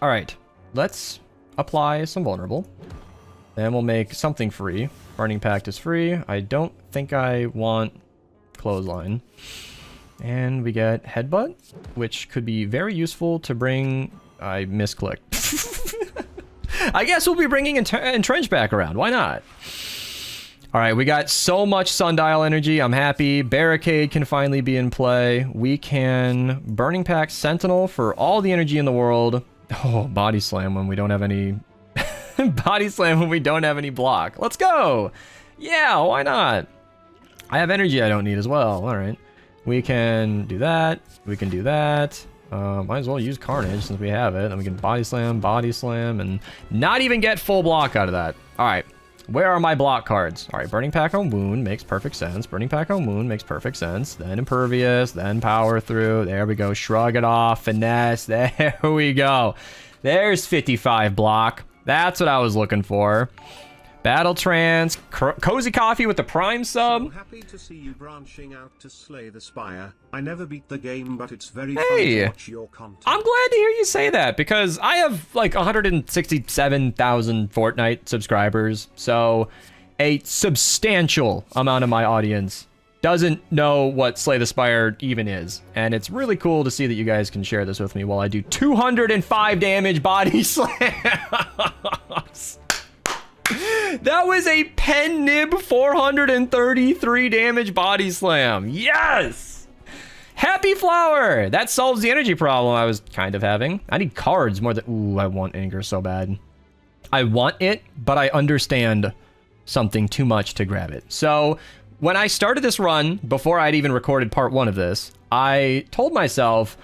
All right, let's apply some Vulnerable. Then we'll make something free. Burning Pact is free. I don't think I want Clothesline. And we get Headbutt, which could be very useful to bring... I misclicked. I guess we'll be bringing Entrench back around. Why not? All right, we got so much Sundial energy. I'm happy. Barricade can finally be in play. We can Burning Pact Sentinel for all the energy in the world. Oh, Body Slam when we don't have any... Body Slam when we don't have any block. Let's go! Yeah, why not? I have energy I don't need as well. All right. We can do that. We can do that. Might as well use Carnage since we have it. Then we can Body Slam, and not even get full block out of that. All right. Where are my block cards? All right. Burning Pact on Wound makes perfect sense. Burning Pact on Wound makes perfect sense. Then Impervious. Then Power Through. There we go. Shrug it off. Finesse. There we go. There's 55 block. That's what I was looking for. Battle Trance, Cozy Coffee with the Prime sub. So happy to see you branching out to slay the Spire. I never beat the game, but it's very fun to watch your content. I'm glad to hear you say that because I have like 167,000 Fortnite subscribers. So a substantial amount of my audience doesn't know what Slay the Spire even is. And it's really cool to see that you guys can share this with me while I do 205 damage body slams. That was a pen nib 433 damage body slam. Yes! Happy Flower! That solves the energy problem I was kind of having. I need cards more than... Ooh, I want Anger so bad. I want it, but I understand something too much to grab it. So when I started this run, before I'd even recorded part 1 of this, I told myself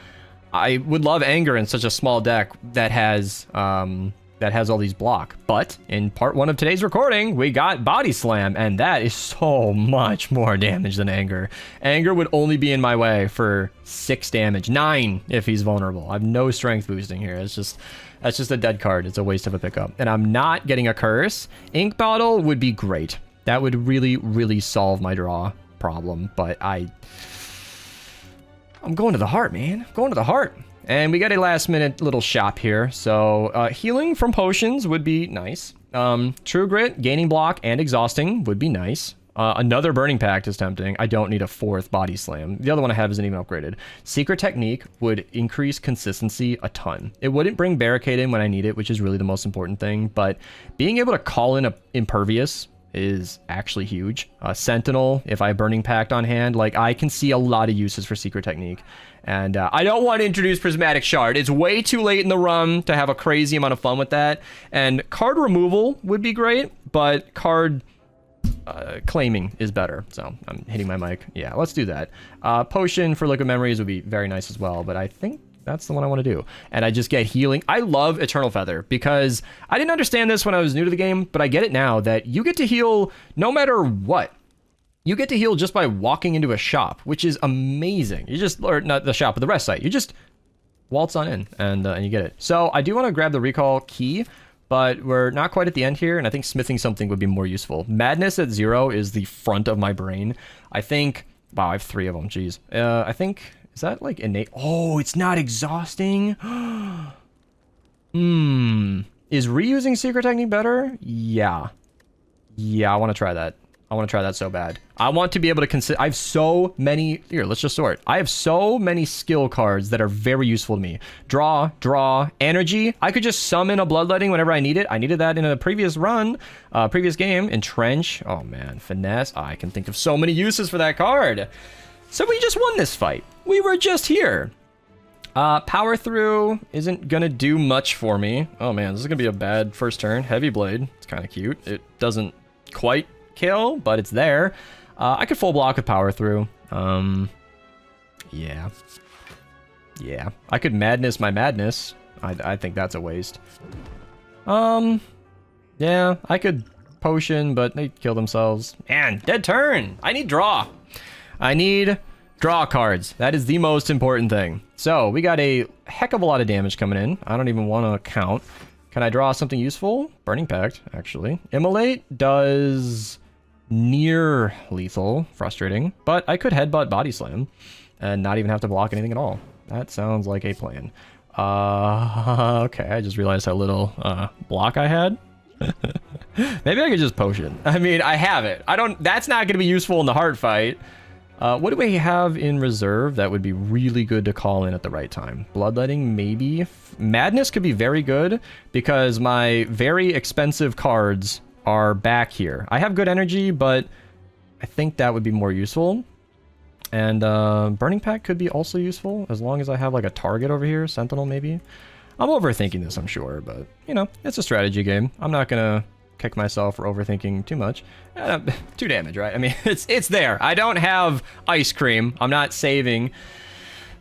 I would love Anger in such a small deck that has all these block. But in part 1 of today's recording, we got Body Slam, and that is so much more damage than Anger. Anger would only be in my way for 6 damage, 9 if he's vulnerable. I have no strength boosting here. That's just a dead card. It's a waste of a pickup. And I'm not getting a curse. Ink Bottle would be great. That would really, really solve my draw problem. But I'm going to the heart, man. I'm going to the heart. And we got a last minute little shop here. So healing from potions would be nice. True Grit, gaining block and exhausting would be nice. Another Burning Pact is tempting. I don't need a 4th Body Slam. The other one I have isn't even upgraded. Secret Technique would increase consistency a ton. It wouldn't bring Barricade in when I need it, which is really the most important thing. But being able to call in a Impervious is actually huge. Sentinel, if I have Burning Pact on hand, like I can see a lot of uses for Secret Technique. And I don't want to introduce Prismatic Shard. It's way too late in the run to have a crazy amount of fun with that. And card removal would be great, but card claiming is better. So I'm hitting my mic. Yeah, let's do that. Potion for Liquid Memories would be very nice as well, but I think that's the one I want to do. And I just get healing. I love Eternal Feather because I didn't understand this when I was new to the game, but I get it now that you get to heal no matter what. You get to heal just by walking into a shop, which is amazing. You just, or not the shop, but the rest site. You just waltz on in and you get it. So I do want to grab the recall key, but we're not quite at the end here. And I think smithing something would be more useful. Madness at 0 is the front of my brain. I think, wow, I have 3 of them. Jeez. I think, is that like innate? Oh, it's not exhausting. Is reusing Secret Technique better? Yeah. Yeah, I want to try that. I want to try that so bad. I want to be able to consider. I have so many. Here, let's just sort. I have so many skill cards that are very useful to me. Draw, energy. I could just summon a bloodletting whenever I need it. I needed that in a previous run, previous game. Entrench. Oh man, finesse. I can think of so many uses for that card. So we just won this fight. We were just here. Power through isn't gonna do much for me. Oh man, this is gonna be a bad first turn. Heavy blade. It's kind of cute. It doesn't quite kill, but it's there. I could full block with power through. Yeah. I could madness my madness. I think that's a waste. Yeah, I could potion, but they kill themselves. Man, dead turn. I need draw. I need draw cards. That is the most important thing. So we got a heck of a lot of damage coming in. I don't even want to count. Can I draw something useful? Burning Pact, actually. Immolate does near lethal, frustrating, but I could headbutt Body Slam and not even have to block anything at all. That sounds like a plan. Okay, I just realized how little block I had. Maybe I could just potion. I mean, I have it. That's not going to be useful in the hard fight. What do we have in reserve that would be really good to call in at the right time? Bloodletting, maybe. Madness could be very good because my very expensive cards are back here. I have good energy, but I think that would be more useful. And Burning Pact could be also useful as long as I have like a target over here. Sentinel, maybe. I'm overthinking this, I'm sure, but you know, it's a strategy game. I'm not gonna kick myself for overthinking too much. 2 damage, right? I mean, it's there. I don't have ice cream. I'm not saving.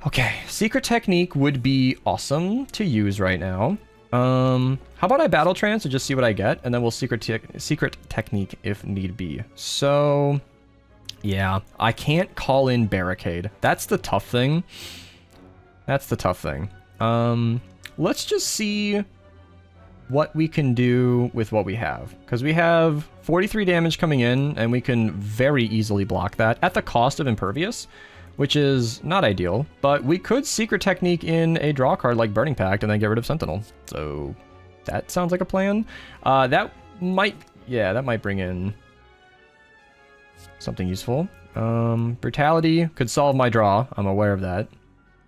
Okay, Secret Technique would be awesome to use right now. How about I Battle Trance and just see what I get, and then we'll Secret Technique if need be. So, yeah, I can't call in Barricade. That's the tough thing. Let's just see what we can do with what we have, because we have 43 damage coming in, and we can very easily block that at the cost of Impervious, which is not ideal, but we could Secret Technique in a draw card like Burning Pact and then get rid of Sentinel. So that sounds like a plan. That might bring in something useful. Brutality could solve my draw. I'm aware of that.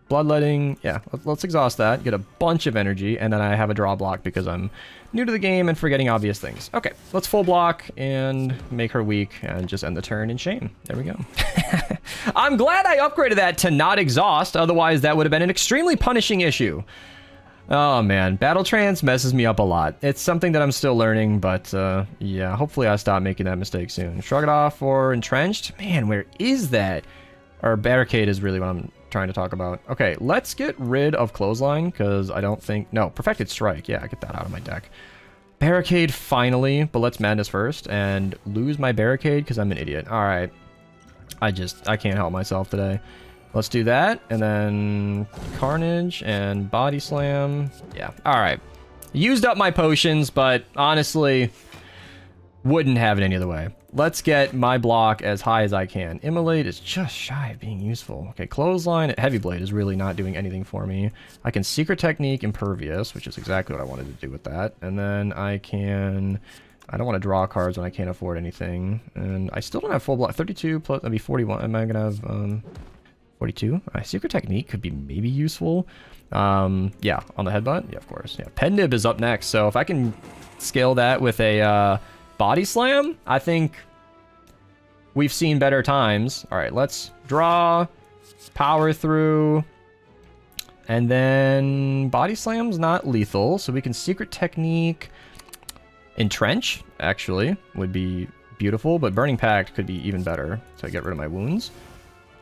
Bloodletting, yeah, let's exhaust that, get a bunch of energy, and then I have a draw block because I'm new to the game and forgetting obvious things. Okay, let's full block and make her weak and just end the turn in shame. There we go. I'm glad I upgraded that to not exhaust, otherwise that would have been an extremely punishing issue. Oh man, Battle Trance messes me up a lot. It's something that I'm still learning, but yeah, hopefully I stop making that mistake soon. Shrug it off or Entrenched? Man, where is that? Or Barricade is really what I'm trying to talk about. Okay, let's get rid of Clothesline, because I don't think... No, Perfected Strike. Yeah, get that out of my deck. Barricade, finally, but let's Madness first, and lose my Barricade, because I'm an idiot. Alright. I can't help myself today. Let's do that, and then Carnage and Body Slam. Yeah, alright. Used up my potions, but honestly, wouldn't have it any other way. Let's get my block as high as I can. Immolate is just shy of being useful. Okay, Clothesline, Heavy Blade is really not doing anything for me. I can Secret Technique Impervious, which is exactly what I wanted to do with that. And then I can... I don't want to draw cards when I can't afford anything. And I still don't have full block. 32 plus... That'd be 41. Am I going to have... 42? Secret Technique could be maybe useful. Yeah, on the headbutt? Yeah, of course. Yeah, Pen Nib is up next. So if I can scale that with a... Body Slam, I think we've seen better times. All right, let's draw, power through, and then Body Slam's not lethal, so we can Secret Technique. Entrench, actually, would be beautiful, but Burning Pact could be even better, so I get rid of my wounds.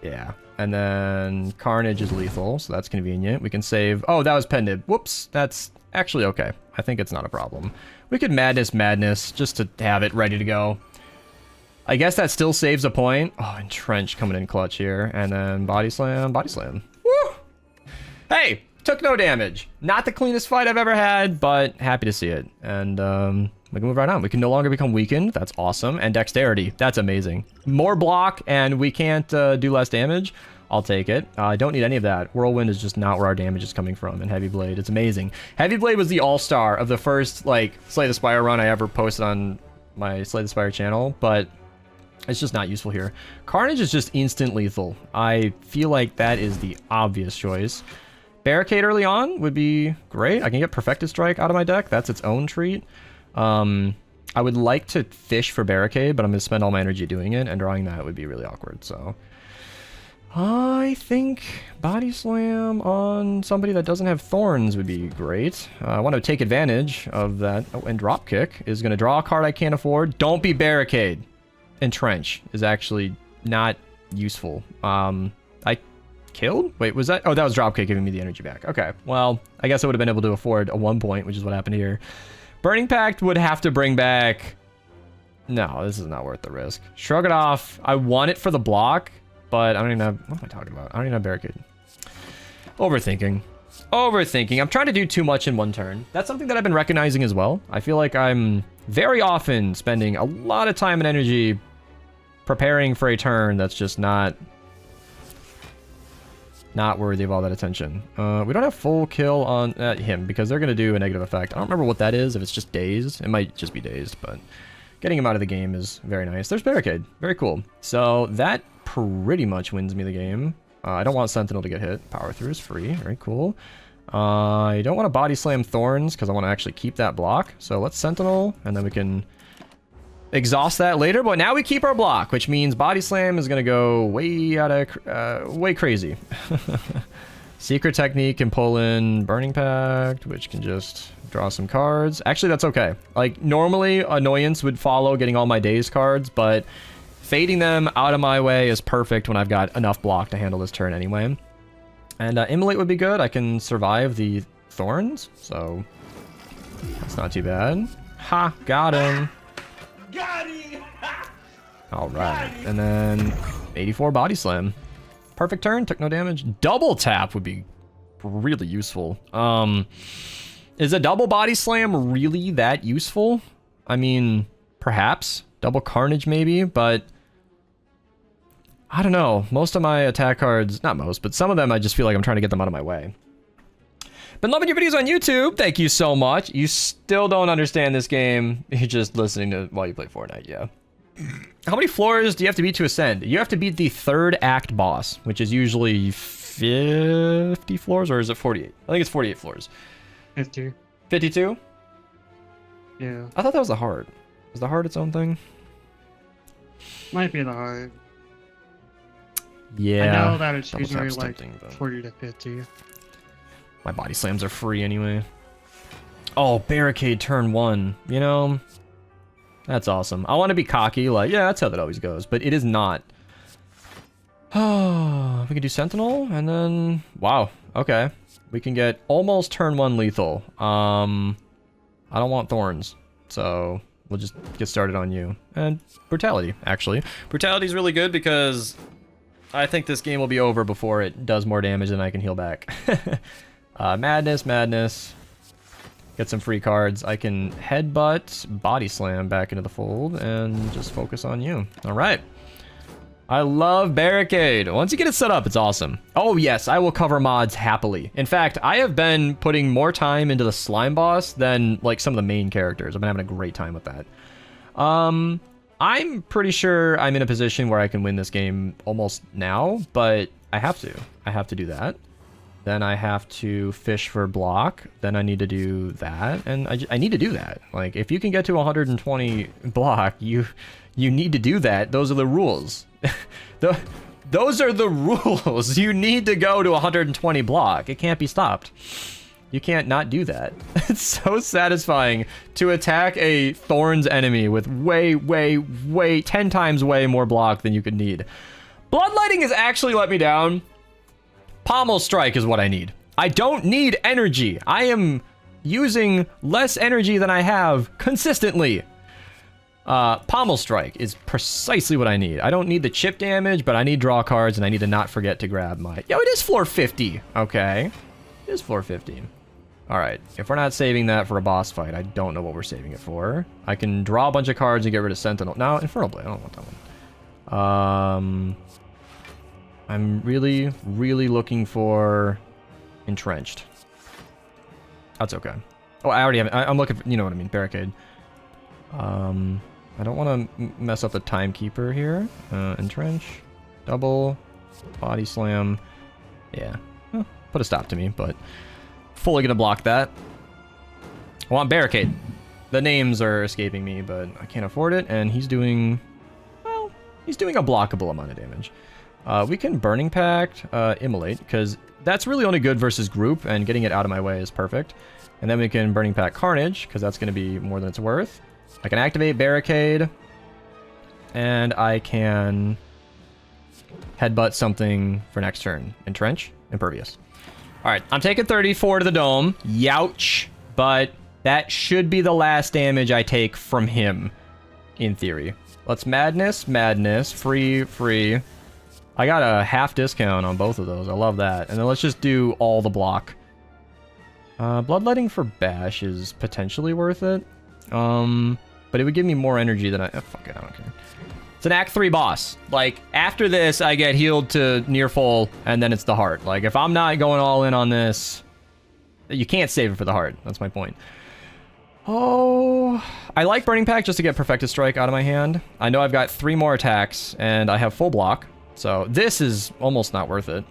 Yeah, and then Carnage is lethal, so that's convenient. We can save... Oh, that was Pen Nib. Whoops, that's actually okay. I think it's not a problem. We could Madness just to have it ready to go. I guess that still saves a point. Oh, Entrench coming in clutch here. And then Body Slam. Woo! Hey, took no damage. Not the cleanest fight I've ever had, but happy to see it. And we can move right on. We can no longer become weakened. That's awesome. And Dexterity. That's amazing. More block, and we can't do less damage. I'll take it. I don't need any of that. Whirlwind is just not where our damage is coming from. And Heavy Blade, it's amazing. Heavy Blade was the all-star of the first, like, Slay the Spire run I ever posted on my Slay the Spire channel. But It's just not useful here. Carnage is just instant lethal. I feel like that is the obvious choice. Barricade early on would be great. I can get Perfected Strike out of my deck. That's its own treat. I would like to fish for Barricade, but I'm going to spend all my energy doing it, and drawing that would be really awkward. So I think Body Slam on somebody that doesn't have Thorns would be great. I want to take advantage of that. Oh, and Dropkick is going to draw a card I can't afford. Don't be Barricade. Entrench is actually not useful. I killed? Wait, was that? Oh, that was Dropkick giving me the energy back. Okay, well, I guess I would have been able to afford a 1 point, which is what happened here. Burning Pact would have to bring back... No, this is not worth the risk. Shrug it off. I want it for the block, but I don't even have... What am I talking about? I don't even have Barricade. Overthinking. Overthinking. I'm trying to do too much in one turn. That's something that I've been recognizing as well. I feel like I'm very often spending a lot of time and energy preparing for a turn that's just not worthy of all that attention. We don't have full kill on him because they're going to do a negative effect. I don't remember what that is, if it's just dazed. It might just be dazed, but getting him out of the game is very nice. There's Barricade. Very cool. So that pretty much wins me the game. I don't want Sentinel to get hit. Power Through is free. Very cool. I don't want to Body Slam Thorns because I want to actually keep that block. So let's Sentinel, and then we can exhaust that later. But now we keep our block, which means Body Slam is going to go way out of way crazy. Secret Technique can pull in Burning Pact, which can just draw some cards. Actually, that's okay. Like, normally Annoyance would follow getting all my Daze cards, but fading them out of my way is perfect when I've got enough block to handle this turn anyway. And Immolate would be good. I can survive the Thorns, so that's not too bad. Ha! Got him! Got him! Alright, and then 84 Body Slam. Perfect turn, took no damage. Double tap would be really useful. Is a double Body Slam really that useful? I mean, perhaps. Double Carnage maybe, but I don't know. Most of my attack cards, not most, but some of them I just feel like I'm trying to get them out of my way. Been loving your videos on YouTube. Thank you so much. You still don't understand this game. You're just listening to while you play Fortnite, yeah. How many floors do you have to beat to ascend? You have to beat the 3rd act boss, which is usually 50 floors, or is it 48? I think it's 48 floors. 50. 52? Yeah. I thought that was the heart. Is the heart its own thing? Might be the heart. Yeah. I know that it's Double usually tap's like tempting, but 40 to 50. my Body Slams are free anyway. Oh, Barricade turn 1. You know, that's awesome. I want to be cocky, like, yeah, that's how that always goes, but it is not. Oh, we can do Sentinel, and then... Wow, okay. We can get almost turn 1 lethal. I don't want Thorns, so we'll just get started on you. And Brutality, actually. Brutality is really good because I think this game will be over before it does more damage than I can heal back. Madness, Madness. Get some free cards. I can Headbutt, Body Slam back into the fold, and just focus on you. All right. I love Barricade. Once you get it set up, it's awesome. Oh yes, I will cover mods happily. In fact, I have been putting more time into the slime boss than like some of the main characters. I've been having a great time with that. I'm pretty sure I'm in a position where I can win this game almost now, but I have to. I have to do that. Then I have to fish for block. Then I need to do that, and I need to do that. Like, if you can get to 120 block, you need to do that. Those are the rules. Those are the rules. You need to go to 120 block. It can't be stopped. You can't not do that. It's so satisfying to attack a Thorns enemy with way 10 times way more block than you could need. Bloodlighting has actually let me down. Pommel Strike is what I need. I don't need energy. I am using less energy than I have consistently. Pommel Strike is precisely what I need. I don't need the chip damage, but I need draw cards, and I need to not forget to grab my... Yo, it is floor 50. Okay. It is floor 50. Alright. If we're not saving that for a boss fight, I don't know what we're saving it for. I can draw a bunch of cards and get rid of Sentinel. No, Infernal Blade. I don't want that one. I'm really looking for Entrenched. That's okay. Oh, I already have it. I'm looking for... You know what I mean. Barricade. I don't want to mess up the timekeeper here. Entrench. Double. Body slam. Yeah. Well, put a stop to me, but fully gonna block that. I want barricade. The names are escaping me, but I can't afford it, and he's doing... well, he's doing a blockable amount of damage. We can Burning Pact, Immolate, because that's really only good versus group, and getting it out of my way is perfect. And then we can Burning Pact Carnage, because that's going to be more than it's worth. I can activate Barricade, and I can headbutt something for next turn. Entrench, Impervious. Alright, I'm taking 34 to the dome. Youch. But that should be the last damage I take from him, in theory. Let's Madness, Madness, free, free. I got a half discount on both of those. I love that. And then let's just do all the block. Bloodletting for Bash is potentially worth it. But it would give me more energy than I... oh, fuck it, I don't care. It's an Act 3 boss. Like, after this, I get healed to near full, and then it's the heart. Like, if I'm not going all in on this... you can't save it for the heart. That's my point. Oh... I like Burning Pact just to get Perfected Strike out of my hand. I know I've got 3 more attacks, and I have full block. So, this is almost not worth it.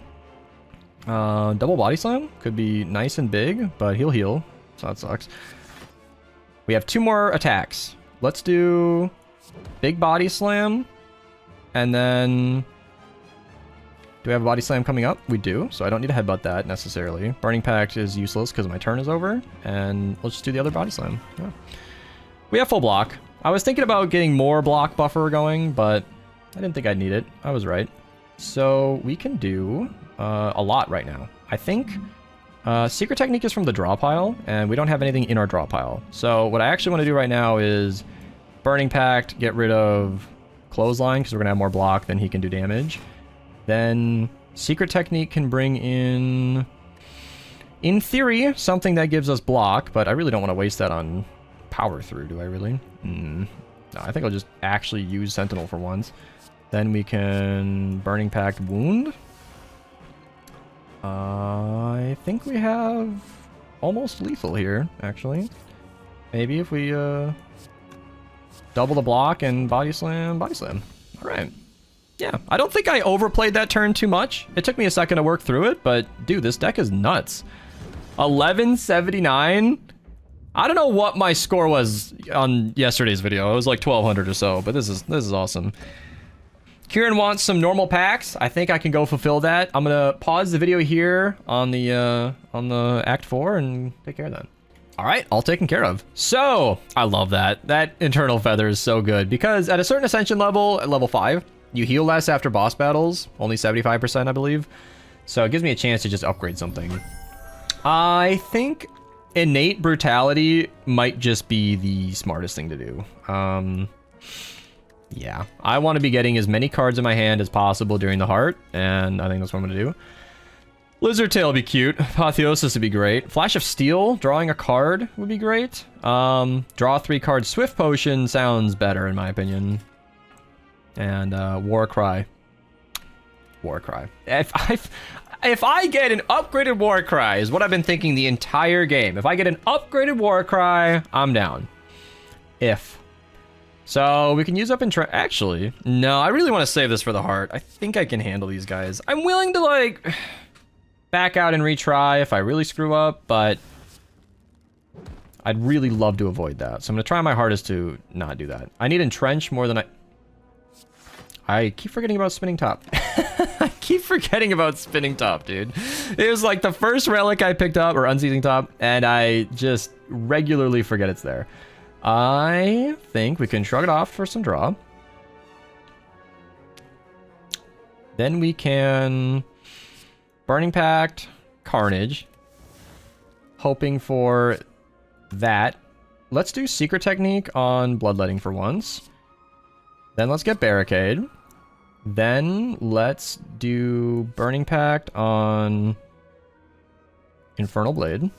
Double Body Slam could be nice and big, but he'll heal. So that sucks. We have 2 more attacks. Let's do... Big Body Slam. And then... do we have a Body Slam coming up? We do, so I don't need to headbutt that necessarily. Burning Pact is useless because my turn is over. And let's just do the other Body Slam. Yeah. We have full block. I was thinking about getting more block buffer going, but I didn't think I'd need it. I was right. So we can do a lot right now. I think Secret Technique is from the draw pile, and we don't have anything in our draw pile. So what I actually want to do right now is Burning Pact, get rid of Clothesline, because we're going to have more block than he can do damage. Then Secret Technique can bring in theory, something that gives us block, but I really don't want to waste that on Power Through, do I really? No, I think I'll just actually use Sentinel for once. Then we can Burning Pact Wound. I think we have almost lethal here, actually. Maybe if we double the block and Body Slam, Body Slam. Alright. Yeah, I don't think I overplayed that turn too much. It took me a second to work through it, but dude, this deck is nuts. 1179? I don't know what my score was on yesterday's video. It was like 1200 or so, but this is awesome. Kieran wants some normal packs. I think I can go fulfill that. I'm gonna pause the video here on the Act 4 and take care of that. All right, all taken care of. So I love that. That Internal Feather is so good because at a certain Ascension level, at level 5, you heal less after boss battles, only 75%, I believe. So it gives me a chance to just upgrade something. I think Innate Brutality might just be the smartest thing to do. Yeah, I want to be getting as many cards in my hand as possible during the heart, and I think that's what I'm going to do. Lizard Tail would be cute. Apotheosis would be great. Flash of Steel, drawing a card would be great. Draw 3 cards. Swift Potion sounds better in my opinion. And War Cry. War Cry. If I get an upgraded War Cry, is what I've been thinking the entire game. If I get an upgraded War Cry, I'm down. So we can use up actually, no, I really want to save this for the heart. I think I can handle these guys. I'm willing to like back out and retry if I really screw up, but I'd really love to avoid that. So I'm going to try my hardest to not do that. I need Entrench more than I keep forgetting about Spinning Top. I keep forgetting about Spinning Top, dude. It was like the first relic I picked up, or Unseizing Top, and I just regularly forget it's there. I think we can shrug it off for some draw. Then we can Burning Pact, Carnage. Hoping for that. Let's do Secret Technique on Bloodletting for once. Then let's get Barricade. Then let's do Burning Pact on Infernal Blade.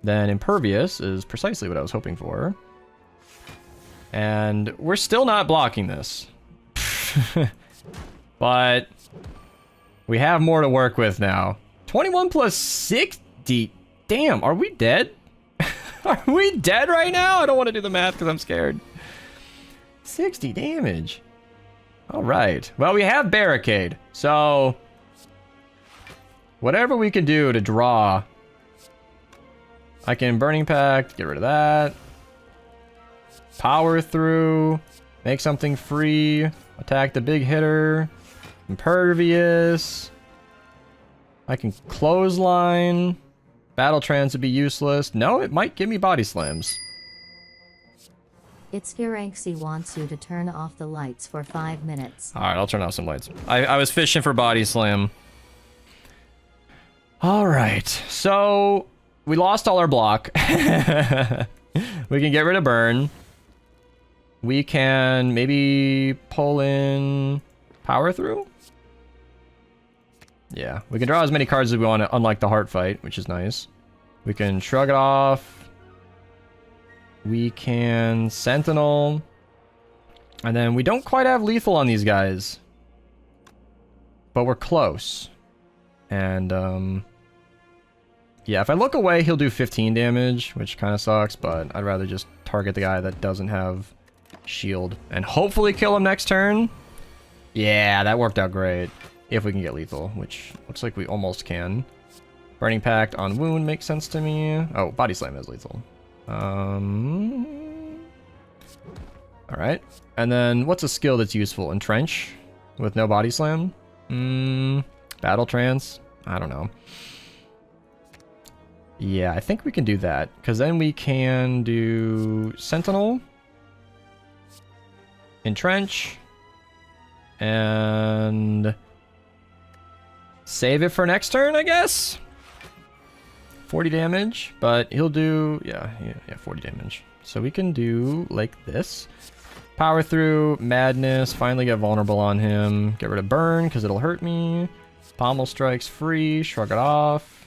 Then Impervious is precisely what I was hoping for. And we're still not blocking this. But we have more to work with now. 21 plus 60. Damn, are we dead? Are we dead right now? I don't want to do the math because I'm scared. 60 damage. All right. Well, we have barricade. So whatever we can do to draw. I can Burning Pact, get rid of that. Power through, make something free, attack the big hitter. Impervious. I can clothesline. Battle trance would be useless. No, it might give me body slams. It's Firenxi wants you to turn off the lights for 5 minutes. Alright, I'll turn off some lights. I was fishing for body slam. Alright, so we lost all our block. We can get rid of burn. We can maybe pull in power through. Yeah, we can draw as many cards as we want, unlike the heart fight, which is nice. We can shrug it off. We can sentinel. And then we don't quite have lethal on these guys. But we're close. And, yeah, if I look away, he'll do 15 damage, which kind of sucks, but I'd rather just target the guy that doesn't have shield and hopefully kill him next turn. Yeah, that worked out great. If we can get lethal, which looks like we almost can. Burning Pact on wound makes sense to me. Oh, body slam is lethal. Alright. And then what's a skill that's useful? Entrench with no body slam? Battle trance? I don't know. Yeah, I think we can do that. Because then we can do Sentinel. Entrench. And save it for next turn, I guess? 40 damage, but he'll do, yeah, 40 damage. So we can do like this. Power through, madness, finally get vulnerable on him. Get rid of burn, because it'll hurt me. Pommel strikes free, shrug it off.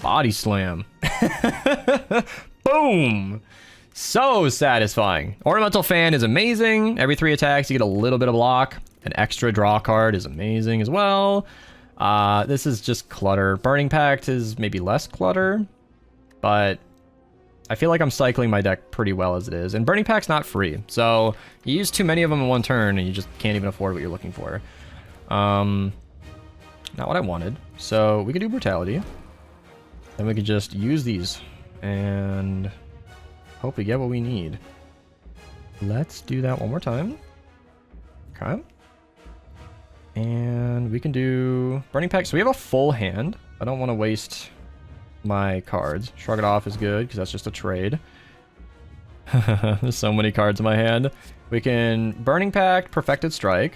Body slam. Boom! So satisfying. Ornamental fan is amazing. Every 3 attacks, you get a little bit of block. An extra draw card is amazing as well. This is just clutter. Burning Pact is maybe less clutter, but I feel like I'm cycling my deck pretty well as it is. And Burning Pact's not free, so you use too many of them in one turn and you just can't even afford what you're looking for. Not what I wanted. So we could do Brutality. Then we could just use these and hope we get what we need. Let's do that one more time. Okay. And we can do Burning Pact. So we have a full hand. I don't want to waste my cards. Shrug it off is good because that's just a trade. There's so many cards in my hand. We can Burning Pact, Perfected Strike.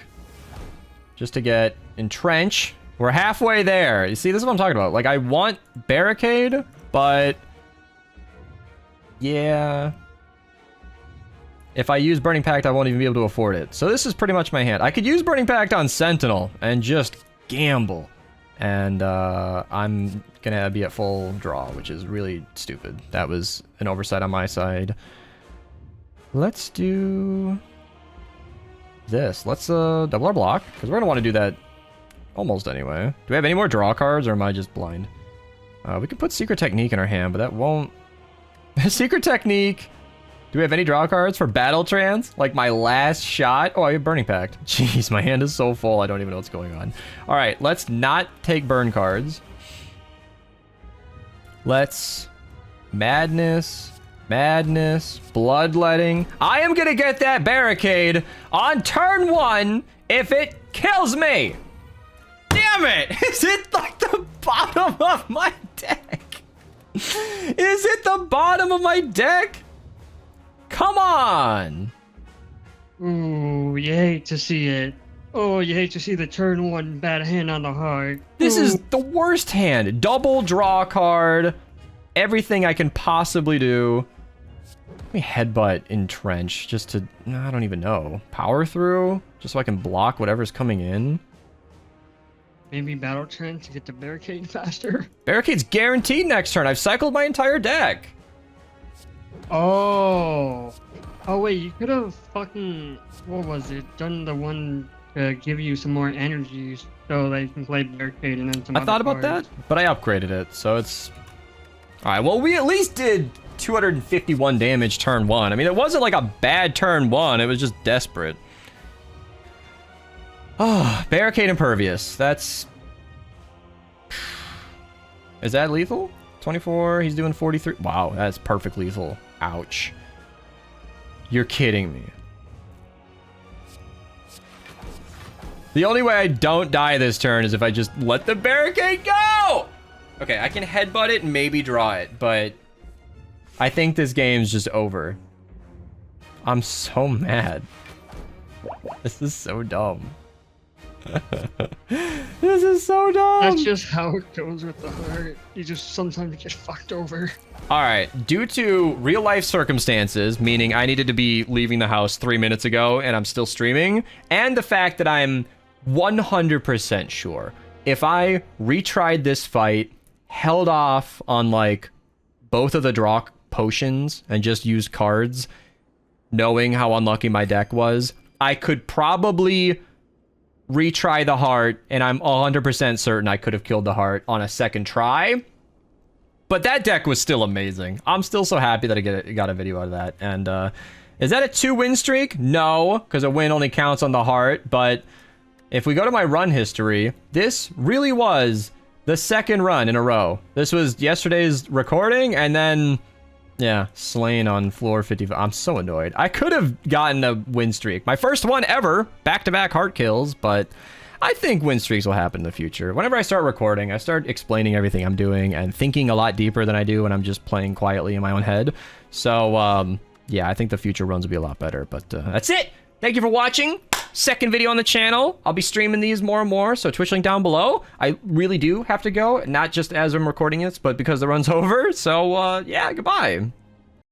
Just to get Entrench. We're halfway there. You see, this is what I'm talking about. Like, I want Barricade, but yeah. If I use Burning Pact, I won't even be able to afford it. So this is pretty much my hand. I could use Burning Pact on Sentinel and just gamble. And I'm going to be at full draw, which is really stupid. That was an oversight on my side. Let's do this. Let's double our block, because we're going to want to do that almost anyway. Do we have any more draw cards, or am I just blind? We could put Secret Technique in our hand, but that won't... Secret Technique... Do we have any draw cards for Battle Trance? Like my last shot? Oh, I have Burning Pact. Jeez, my hand is so full, I don't even know what's going on. Alright, let's not take burn cards. Let's... Madness. Madness. Bloodletting. I am gonna get that Barricade on turn 1 if it kills me! Damn it! Is it like the bottom of my deck? Is it the bottom of my deck? Come on! Ooh, you hate to see it. Oh, you hate to see the turn 1 bad hand on the heart. This Ooh. is the worst hand. Double draw card. Everything I can possibly do. Let me headbutt Entrench just to... I don't even know. Power through? Just so I can block whatever's coming in. Maybe Battle Trend to get the Barricade faster. Barricade's guaranteed next turn. I've cycled my entire deck. Oh. Oh, wait, you could have fucking... What was it? Done the one to give you some more energy so that you can play Barricade and then some I other thought about cards. that, but I upgraded it, so it's... Alright, well, we at least did 251 damage turn 1. I mean, it wasn't like a bad turn 1. It was just desperate. Oh, Barricade Impervious. That's... Is that lethal? 24, he's doing 43. Wow, that's perfect lethal. Ouch. You're kidding me. The only way I don't die this turn is if I just let the barricade go! Okay, I can headbutt it and maybe draw it, but I think this game's just over. I'm so mad. This is so dumb. This is so dumb. That's just how it goes with the heart. You just sometimes get fucked over. All right, due to real life circumstances, meaning I needed to be leaving the house 3 minutes ago and I'm still streaming, and the fact that I'm 100% sure if I retried this fight, held off on like both of the draw potions and just used cards, knowing how unlucky my deck was, I could probably retry the heart, and I'm 100% certain I could have killed the heart on a second try. But that deck was still amazing. I'm still so happy that I got a video out of that. And is that a 2-win streak? No, because a win only counts on the heart. But if we go to my run history, this really was the second run in a row. This was yesterday's recording, and then, yeah, slain on floor 55. I'm so annoyed. I could have gotten a win streak. My first one ever, back-to-back heart kills, but I think win streaks will happen in the future. Whenever I start recording, I start explaining everything I'm doing and thinking a lot deeper than I do when I'm just playing quietly in my own head. So, yeah, I think the future runs will be a lot better, but that's it. Thank you for watching. Second video on the channel. I'll be streaming these more and more, so Twitch link down below. I really do have to go, not just as I'm recording this, but because the run's over. So, yeah, goodbye.